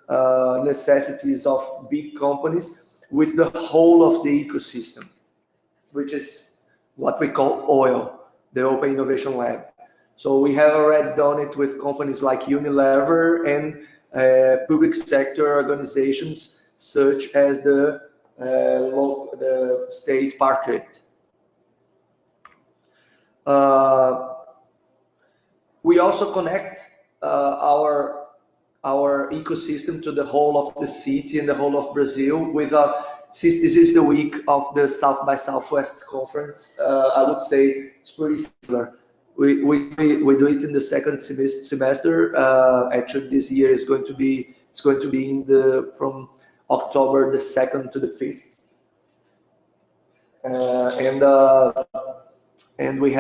necessities of big companies with the whole of the ecosystem, which is what we call OIL, the Open Innovation Lab. So we have already done it with companies like Unilever and public sector organizations such as the state parklet. We also connect our ecosystem to the whole of the city and the whole of Brazil with since this is the week of the South by Southwest conference, I would say it's pretty similar. We do it in the second semester. Actually, this year is going to be from October the 2nd to the 5th, and we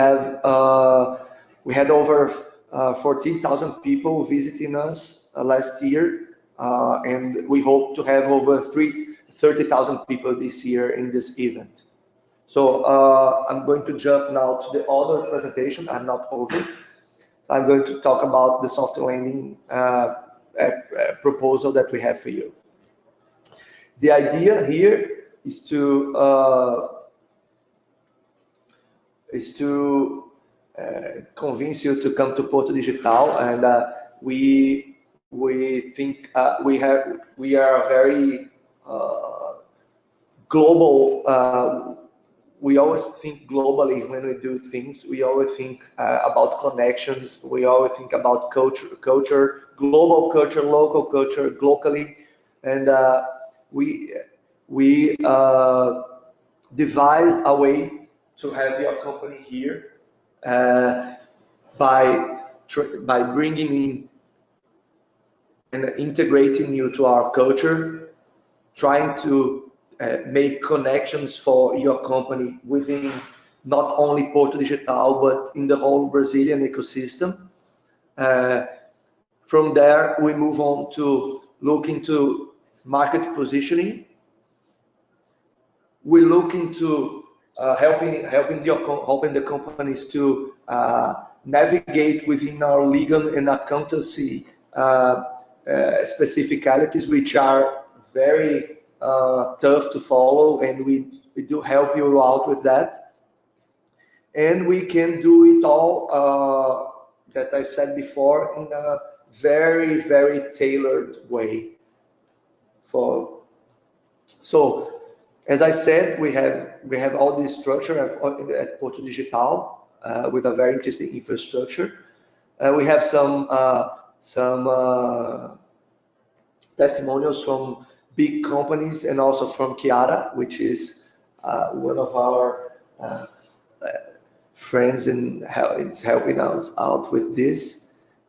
had over 14,000 people visiting us last year, and we hope to have over 30,000 people this year in this event. So I'm going to jump now to the other presentation. I'm not over. I'm going to talk about the soft landing proposal that we have for you. The idea here is to convince you to come to Porto Digital, and we think we are very global. We always think globally when we do things. We always think about connections. We always think about culture, global culture, local culture, locally, and we devised a way to have your company here by bringing in and integrating you to our culture, trying to make connections for your company within not only Porto Digital, but in the whole Brazilian ecosystem. From there, we move on to look into market positioning. We look into helping the companies to navigate within our legal and accountancy specificalities, which are very tough to follow, and we do help you out with that. And we can do it all, that I said before, in a very, very tailored way. So, as I said, we have all this structure at Porto Digital with a very interesting infrastructure. We have some testimonials from big companies and also from Chiara, which is one of our friends, and it's helping us out with this.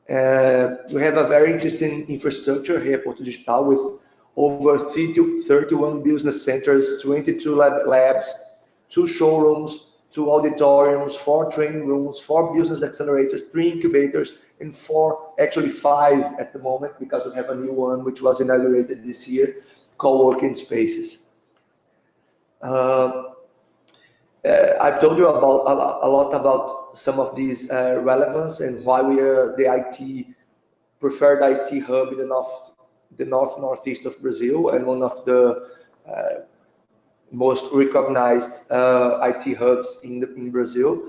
We have a very interesting infrastructure here at Porto Digital with over 31 business centers, 22 labs, 2 showrooms, 2 auditoriums, 4 training rooms, 4 business accelerators, 3 incubators, and 5 at the moment, because we have a new one which was inaugurated this year, co-working spaces. I've told you about a lot about some of these relevance and why we are the preferred IT hub in the northeast of Brazil, and one of the most recognized IT hubs in Brazil.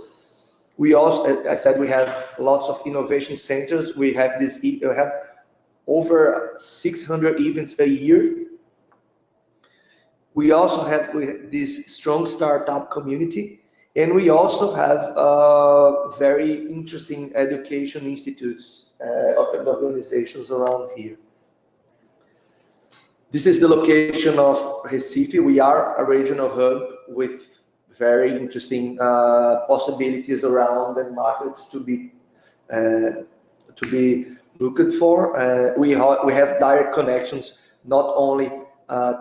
We also, as I said, we have lots of innovation centers. We have over 600 events a year. We also have this strong startup community, and we also have very interesting education institutes and organizations around here. This is the location of Recife. We are a regional hub with very interesting possibilities around and markets to be looked for. We have direct connections not only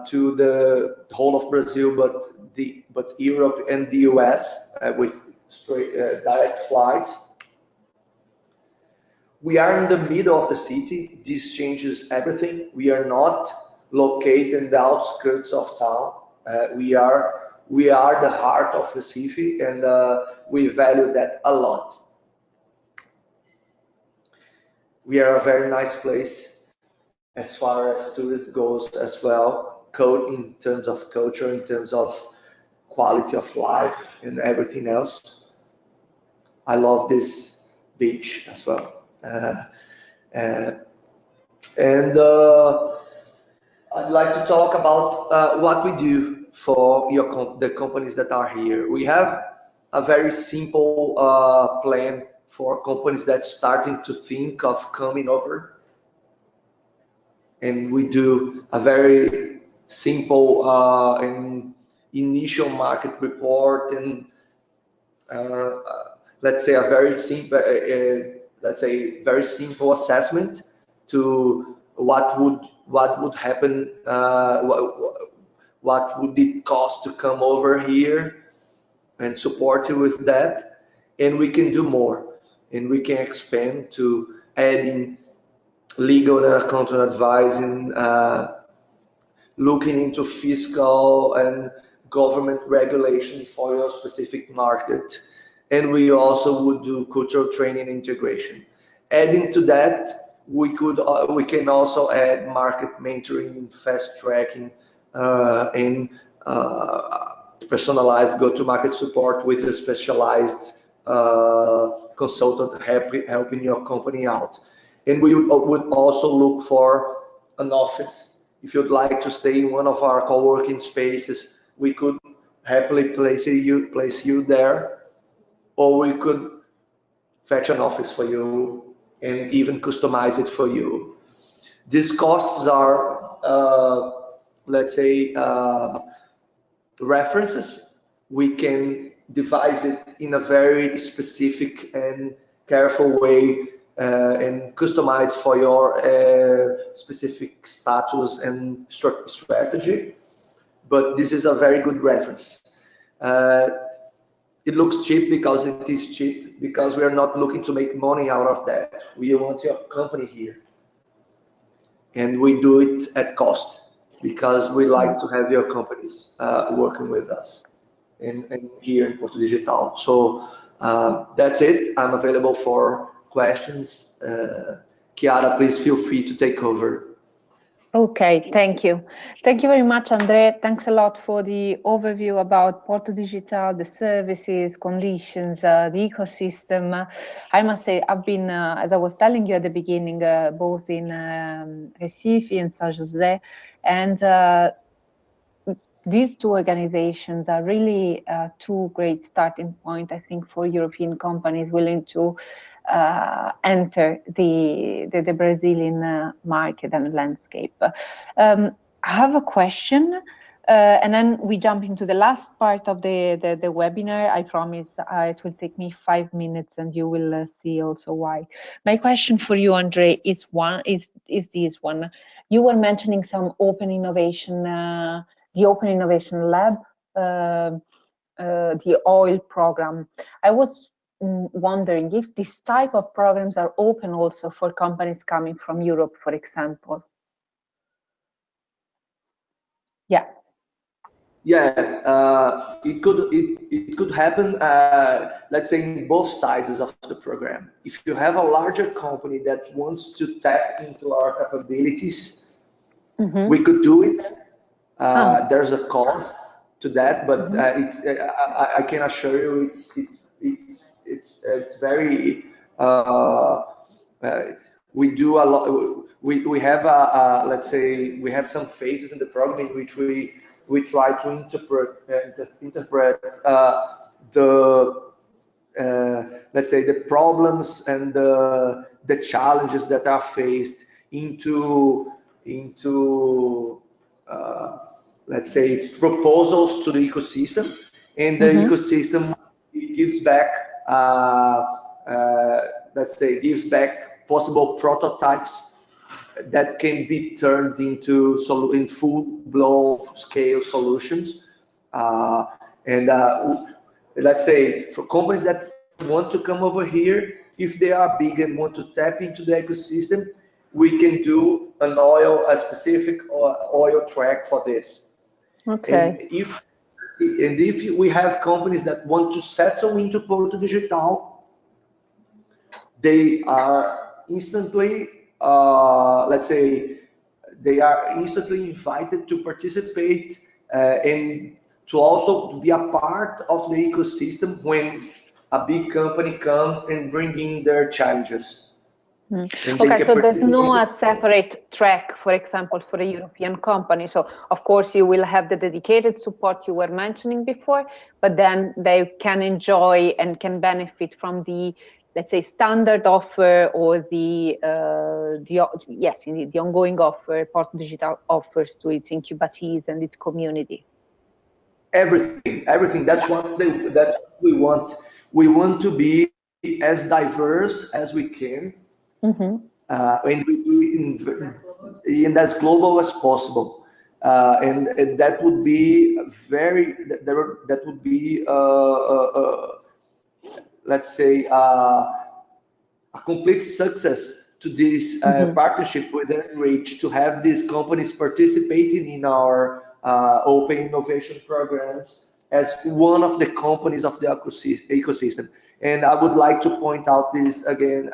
to the whole of Brazil, but Europe and the US with straight direct flights. We are in the middle of the city. This changes everything. We are not located in the outskirts of town. We are the heart of Recife, and we value that a lot. We are a very nice place as far as tourist goes as well, in terms of culture, in terms of quality of life and everything else. I love this beach as well. I'd like to talk about what we do for the companies that are here. We have a very simple plan for companies that's starting to think of coming over. And we do a very simple and initial market report, and let's say a very simple assessment to what would happen, what would it cost to come over here, and support you with that. And we can do more, and we can expand to adding legal and accounting advising, looking into fiscal and government regulation for your specific market. And we also would do cultural training integration. Adding to that, we can also add market mentoring, fast tracking, and personalized go-to-market support with a specialized consultant helping your company out. And we would also look for an office. If you'd like to stay in one of our co-working spaces, we could happily place you there, or we could fetch an office for you and even customize it for you. These costs are, let's say, references. We can devise it in a very specific and careful way and customize for your specific status and strategy. But this is a very good reference. It looks cheap because it is cheap, because we are not looking to make money out of that. We want your company here. And we do it at cost because we like to have your companies working with us and here in Porto Digital. So that's it. I'm available for questions. Chiara, please feel free to take over. Okay, thank you. Thank you very much, André. Thanks a lot for the overview about Porto Digital, the services, conditions, the ecosystem. I must say, I've been, as I was telling you at the beginning, both in Recife and San Jose, and these two organizations are really two great starting points, I think, for European companies willing to enter the Brazilian market and landscape. I have a question, and then we jump into the last part of the webinar. I promise it will take me 5 minutes, and you will see also why. My question for you, André, is this one. You were mentioning some open innovation, the Open Innovation Lab, the oil program. I was wondering if this type of programs are open also for companies coming from Europe, for example. Yeah. Yeah, it could happen, let's say, in both sizes of the program. If you have a larger company that wants to tap into our capabilities, we could do it. There's a cost to that, but I can assure you it's very. We do a lot. We have let's say we have some phases in the program in which we try to interpret the let's say the problems and the challenges that are faced into let's say proposals to the ecosystem, and the ecosystem gives back let's say gives back possible prototypes that can be turned into in full-blown scale solutions. And let's say for companies that want to come over here, if they are big and want to tap into the ecosystem, we can do a specific oil track for this. Okay. And if we have companies that want to settle into Porto Digital, they are instantly, let's say, they are instantly invited to participate and to also be a part of the ecosystem when a big company comes and bring in their challenges. Okay, so there's no separate track, for example, for a European company. So, of course, you will have the dedicated support you were mentioning before, but then they can enjoy and can benefit from the, let's say, standard offer or the ongoing offer Porto Digital offers to its incubatees and its community. Everything. That's what we want. We want to be as diverse as we can. And we do it in as global as possible, and that would be let's say a complete success to this partnership with ENRICH, to have these companies participating in our open innovation programs as one of the companies of the ecosystem. And I would like to point out this again.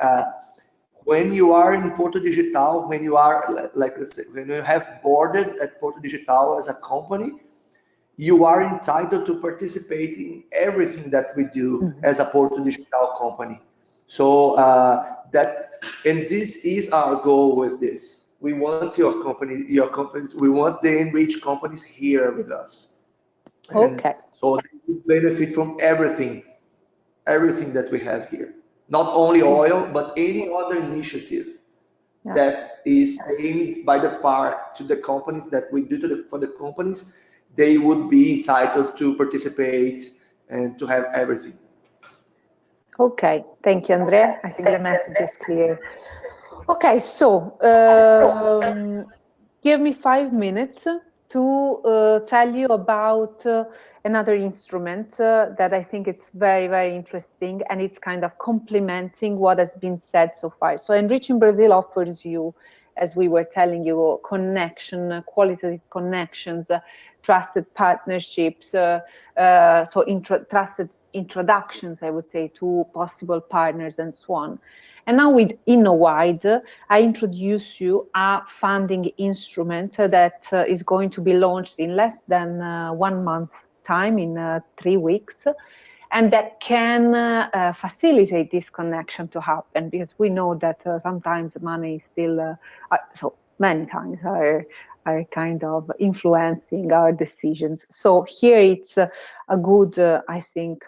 when you are in Porto Digital, when you are, like, let's say, when you have boarded at Porto Digital as a company, you are entitled to participate in everything that we do as a Porto Digital company. So and this is our goal with this. We want your companies, we want the ENRICH companies here with us. And Okay. so they benefit from everything that we have here. Not only oil, but any other initiative that is aimed by the part to the companies that we do for the companies, they would be entitled to participate and to have everything. Okay, thank you, Andrea. I think the message is clear. Okay, so give me 5 minutes to tell you about another instrument that I think it's very, very interesting, and it's kind of complementing what has been said so far. So ENRICH in Brazil offers you, as we were telling you, connection, qualitative connections, trusted partnerships, trusted introductions, I would say, to possible partners and so on. And now with InnoWide, I introduce you a funding instrument that is going to be launched in less than 1 month time, in 3 weeks, and that can facilitate this connection to happen, because we know that sometimes money is still, so many times are kind of influencing our decisions. So here it's a good, I think,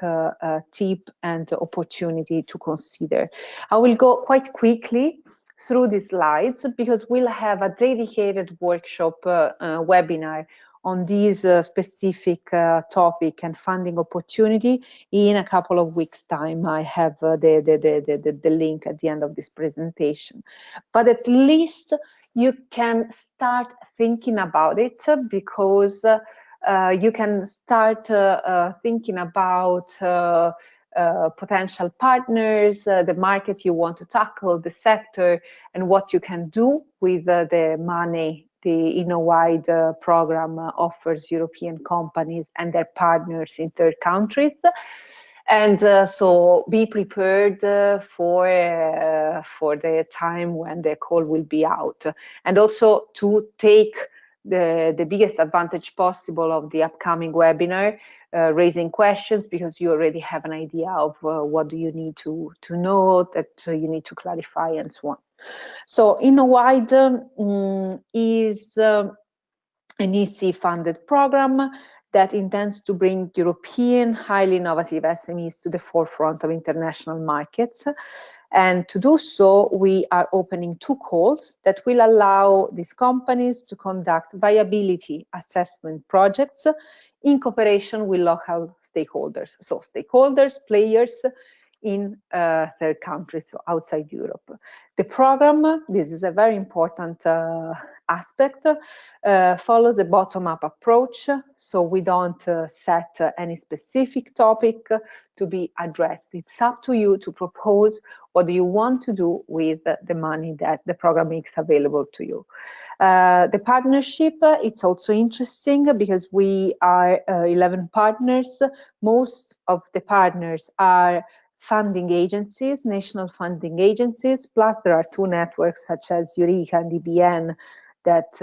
tip and opportunity to consider. I will go quite quickly through the slides because we'll have a dedicated workshop webinar on this specific topic and funding opportunity in a couple of weeks' time. I have the link at the end of this presentation. But at least you can start thinking about it, because you can start thinking about potential partners, the market you want to tackle, the sector, and what you can do with the money the InnoWide program offers European companies and their partners in third countries. And so be prepared for the time when the call will be out. And also to take the biggest advantage possible of the upcoming webinar, raising questions, because you already have an idea of what do you need to know, that you need to clarify, and so on. So InnoWide is an EC-funded program that intends to bring European highly innovative SMEs to the forefront of international markets. And to do so, we are opening 2 calls that will allow these companies to conduct viability assessment projects in cooperation with local stakeholders. So stakeholders, players in third countries, so outside Europe. The program, this is a very important aspect, follows a bottom-up approach, so we don't set any specific topic to be addressed. It's up to you to propose what do you want to do with the money that the program makes available to you. The partnership, it's also interesting because we are 11 partners. Most of the partners are funding agencies, national funding agencies, plus there are 2 networks such as Eureka and EBN that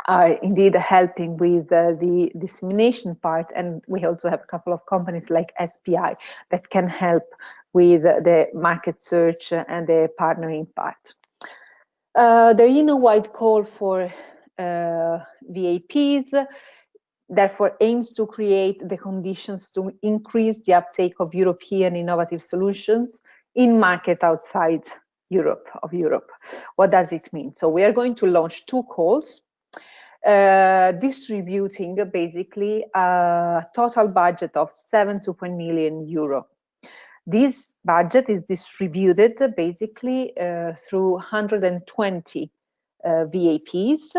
are indeed helping with the dissemination part, and we also have a couple of companies like SPI that can help with the market search and the partnering part. The InnoWide call for VAPs therefore aims to create the conditions to increase the uptake of European innovative solutions in market outside Europe. What does it mean? So we are going to launch 2 calls, distributing basically a total budget of 7.2 million euro. This budget is distributed basically through 120 VAPs.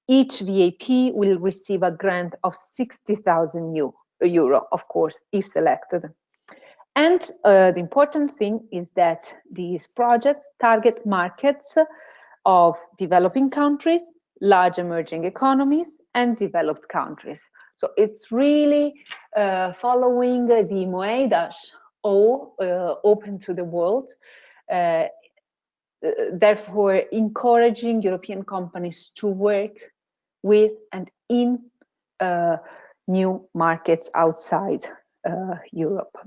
Each VAP will receive a grant of 60,000 euro, of course, if selected. And the important thing is that these projects target markets of developing countries, large emerging economies, and developed countries. So it's really following the Moedas, open to the world, therefore encouraging European companies to work with and in new markets outside Europe.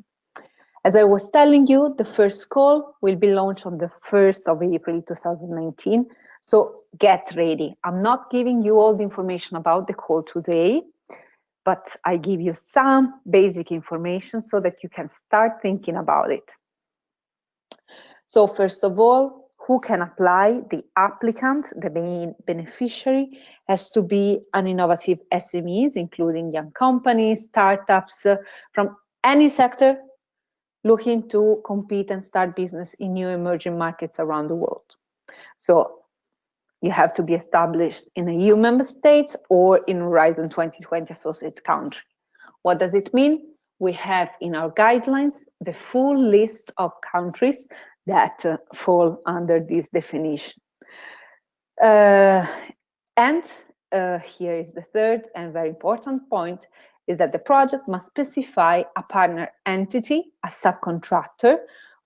As I was telling you, the first call will be launched on the 1st of April 2019. So get ready. I'm not giving you all the information about the call today, but I give you some basic information so that you can start thinking about it. So first of all, who can apply? The applicant, the main beneficiary, has to be an innovative SMEs, including young companies, startups from any sector looking to compete and start business in new emerging markets around the world. So you have to be established in a EU member state or in Horizon 2020 associate country. What does it mean? We have in our guidelines the full list of countries that fall under this definition. And here is the third and very important point, is that the project must specify a partner entity, a subcontractor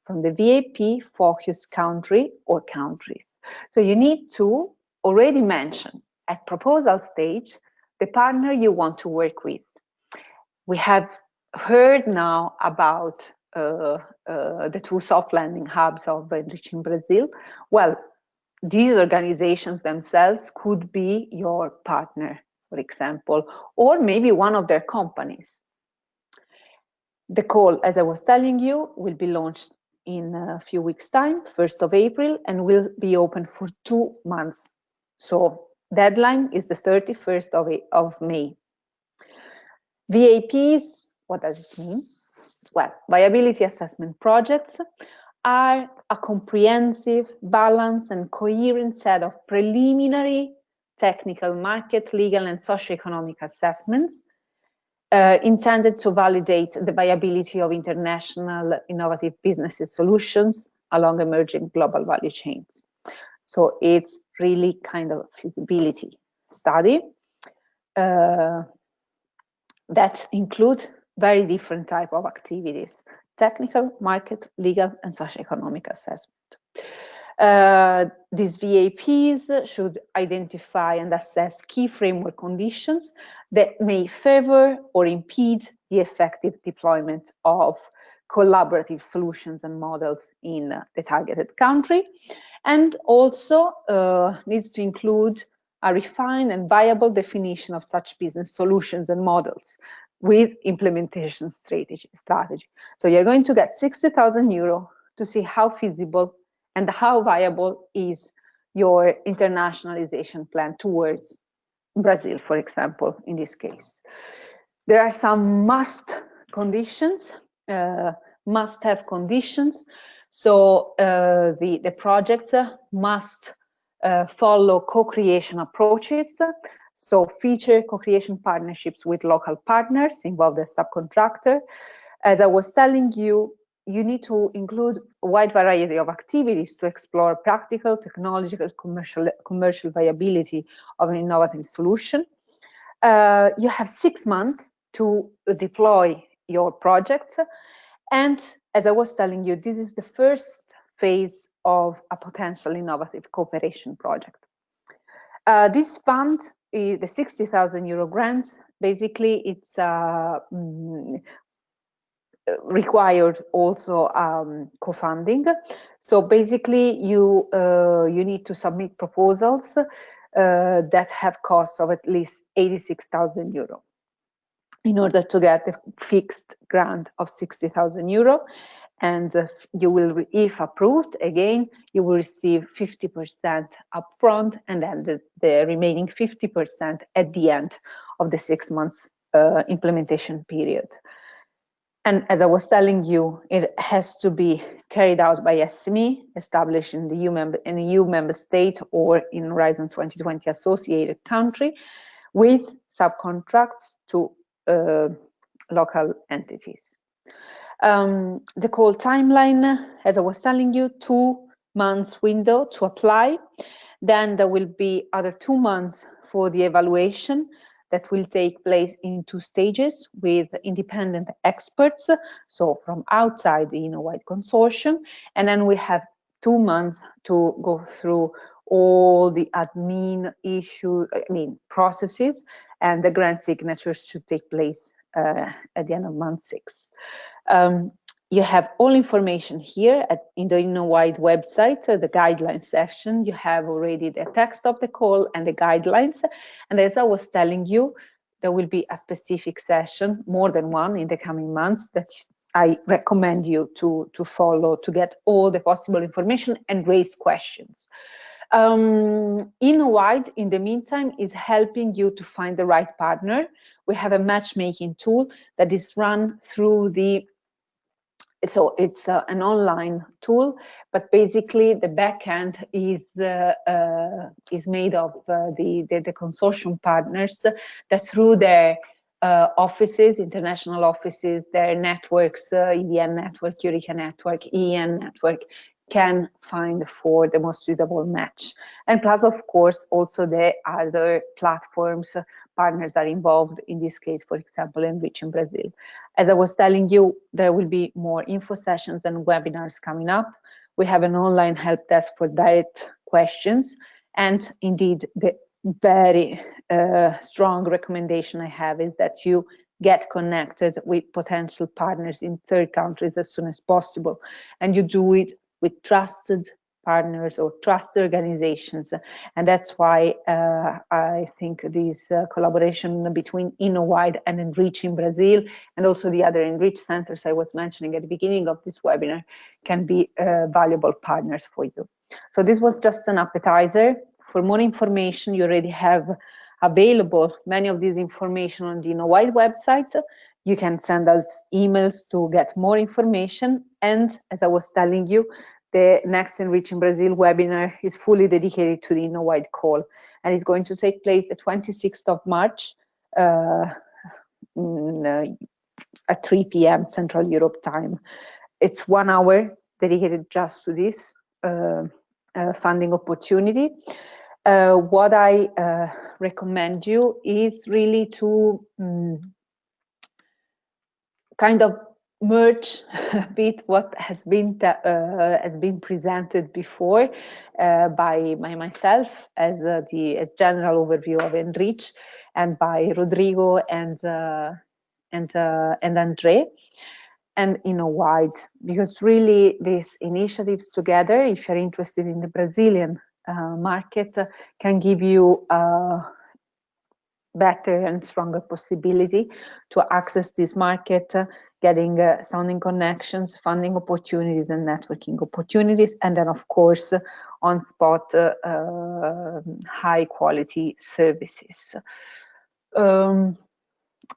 from the VAP focus country or countries. So you need to already mention at proposal stage the partner you want to work with. We have heard now about the two soft landing hubs of ENRICH in Brazil. Well, these organizations themselves could be your partner, for example, or maybe one of their companies. The call, as I was telling you, will be launched in a few weeks' time, 1st of April, and will be open for 2 months. So deadline is the 31st of May. VAPs, what does it mean? Well, viability assessment projects are a comprehensive, balanced, and coherent set of preliminary technical, market, legal, and socioeconomic assessments intended to validate the viability of international innovative business solutions along emerging global value chains. So it's really kind of feasibility study that include very different type of activities: technical, market, legal, and socioeconomic assessment. These VAPs should identify and assess key framework conditions that may favor or impede the effective deployment of collaborative solutions and models in the targeted country, and also needs to include a refined and viable definition of such business solutions and models with implementation strategy. So you're going to get 60,000 euro to see how feasible and how viable is your internationalization plan towards Brazil, for example, in this case. There are some must-have conditions. So the projects must follow co-creation approaches. So feature co-creation partnerships with local partners, involve the subcontractor. As I was telling you, you need to include a wide variety of activities to explore practical, technological, commercial viability of an innovative solution. You have 6 months to deploy your project. And as I was telling you, this is the first phase of a potential innovative cooperation project. This fund, the 60,000 euro grant, basically it's required also co-funding. So basically you need to submit proposals that have costs of at least 86,000 euro in order to get the fixed grant of 60,000 euro. And you will, if approved, again, you will receive 50% upfront, and then the remaining 50% at the end of the 6 months implementation period. And as I was telling you, it has to be carried out by SME established in the EU member state or in Horizon 2020 associated country, with subcontracts to local entities. The call timeline, as I was telling you, 2 months window to apply. Then there will be other 2 months for the evaluation that will take place in 2 stages with independent experts, so from outside the Innovate consortium. And then we have 2 months to go through all the admin issues, processes, and the grant signatures should take place at the end of month 6. You have all information here in the Innovator website, the guidelines section. You have already the text of the call and the guidelines. And as I was telling you, there will be a specific session, more than one in the coming months, that I recommend you to follow to get all the possible information and raise questions. Innovator, in the meantime, is helping you to find the right partner. We have a matchmaking tool that is run through so it's an online tool, but basically the backend is made of the consortium partners that through their offices, international offices, their networks, EDN network, Eureka network, EN network, can find for the most suitable match. And plus, of course, also the other platforms partners are involved, in this case, for example, ENRICH in Brazil. As I was telling you, there will be more info sessions and webinars coming up. We have an online help desk for direct questions. And indeed, the very strong recommendation I have is that you get connected with potential partners in third countries as soon as possible. And you do it with trusted partners or trust organizations. And that's why I think this collaboration between Innovator and ENRICH in Brazil, and also the other ENRICH centers I was mentioning at the beginning of this webinar, can be valuable partners for you. So this was just an appetizer. For more information, you already have available many of these information on the Innovator website. You can send us emails to get more information. And as I was telling you, the next ENRICH in Brazil webinar is fully dedicated to the Innovator call, and it's going to take place the 26th of March at 3 p.m. Central Europe time. It's 1 hour dedicated just to this funding opportunity. What I recommend you is really to kind of merge a bit what has been presented before by myself as general overview of ENRICH, and by Rodrigo and Andre, and Innovator, because really these initiatives together, if you're interested in the Brazilian market, can give you better and stronger possibility to access this market, getting sounding connections, funding opportunities, and networking opportunities, and then of course on spot high quality services.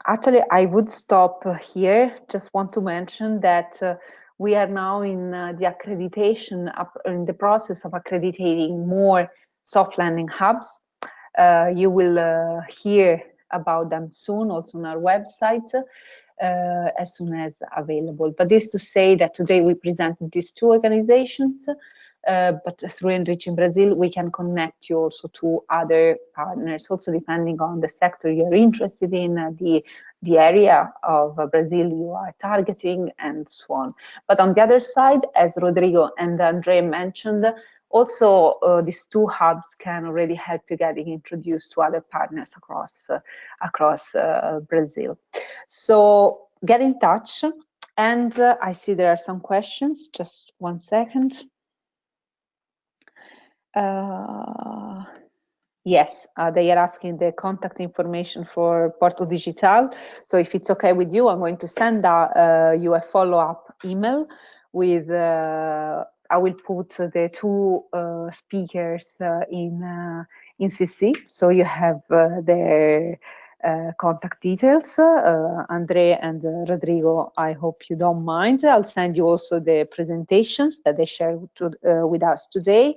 Actually, I would stop here. Just want to mention that we are now in the accreditation, in the process of accrediting more soft landing hubs. You will hear about them soon, also on our website, as soon as available. But this to say that today we presented these two organizations, but through ENRICH in Brazil, we can connect you also to other partners, also depending on the sector you're interested in, the area of Brazil you are targeting, and so on. But on the other side, as Rodrigo and Andre mentioned, also these two hubs can already help you getting introduced to other partners across Brazil. So get in touch, and I see there are some questions. Just 1 second. Yes, they are asking the contact information for Porto Digital. So if it's okay with you, I'm going to send you a follow-up email with, I will put the two speakers in CC, so you have their contact details, Andre and Rodrigo. I hope you don't mind. I'll send you also the presentations that they shared with us today,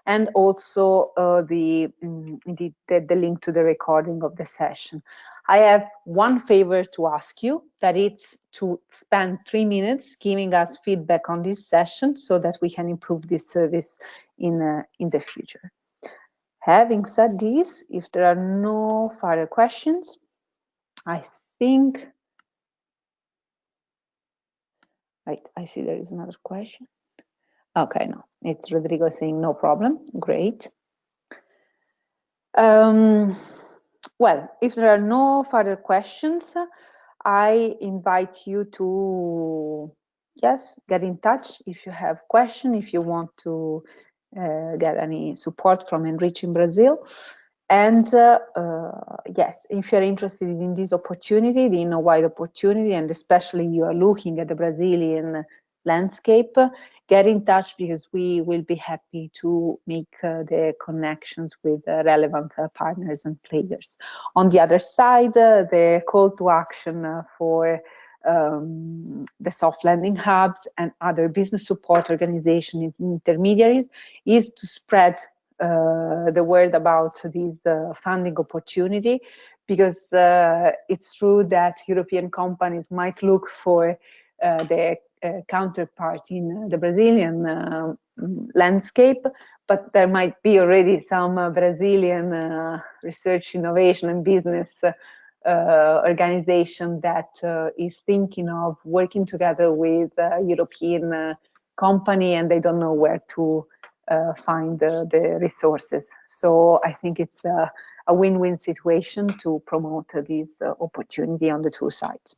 and also the link to the recording of the session. I have one favor to ask you, that it's to spend 3 minutes giving us feedback on this session so that we can improve this service in the future. Having said this, if there are no further questions, I think, right, I see there is another question. Okay, no, it's Rodrigo saying no problem. Great. Well, if there are no further questions, I invite you to, yes, get in touch if you have questions, if you want to get any support from ENRICH in Brazil. And yes, if you're interested in this opportunity, the Innovator opportunity, and especially you are looking at the Brazilian landscape, get in touch because we will be happy to make the connections with relevant partners and players. On the other side, the call to action for the soft landing hubs and other business support organizations and intermediaries is to spread the word about this funding opportunity, because it's true that European companies might look for the counterpart in the Brazilian landscape, but there might be already some Brazilian research, innovation, and business organization that is thinking of working together with a European company, and they don't know where to find the resources. So I think it's a win-win situation to promote this opportunity on the two sides.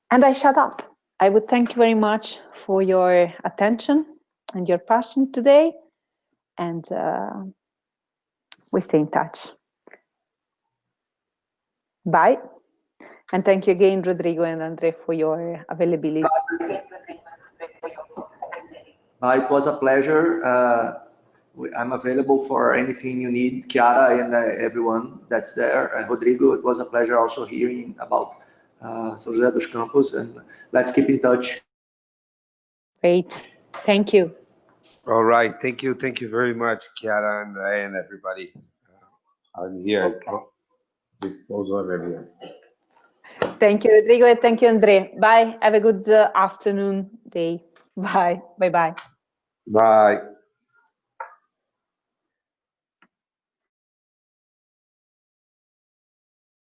And I shut up. I would thank you very much for your attention and your passion today, and we stay in touch. Bye. And thank you again, Rodrigo and Andre, for your availability. It was a pleasure. I'm available for anything you need, Chiara and everyone that's there. Rodrigo, it was a pleasure also hearing about São José dos Campos, and let's keep in touch. Great. Thank you. All right. Thank you. Thank you very much, Chiara and everybody. I'm here at disposal of everyone. Thank you, Rodrigo, and thank you, Andre. Bye. Have a good afternoon, day. Bye. Bye-bye. Bye.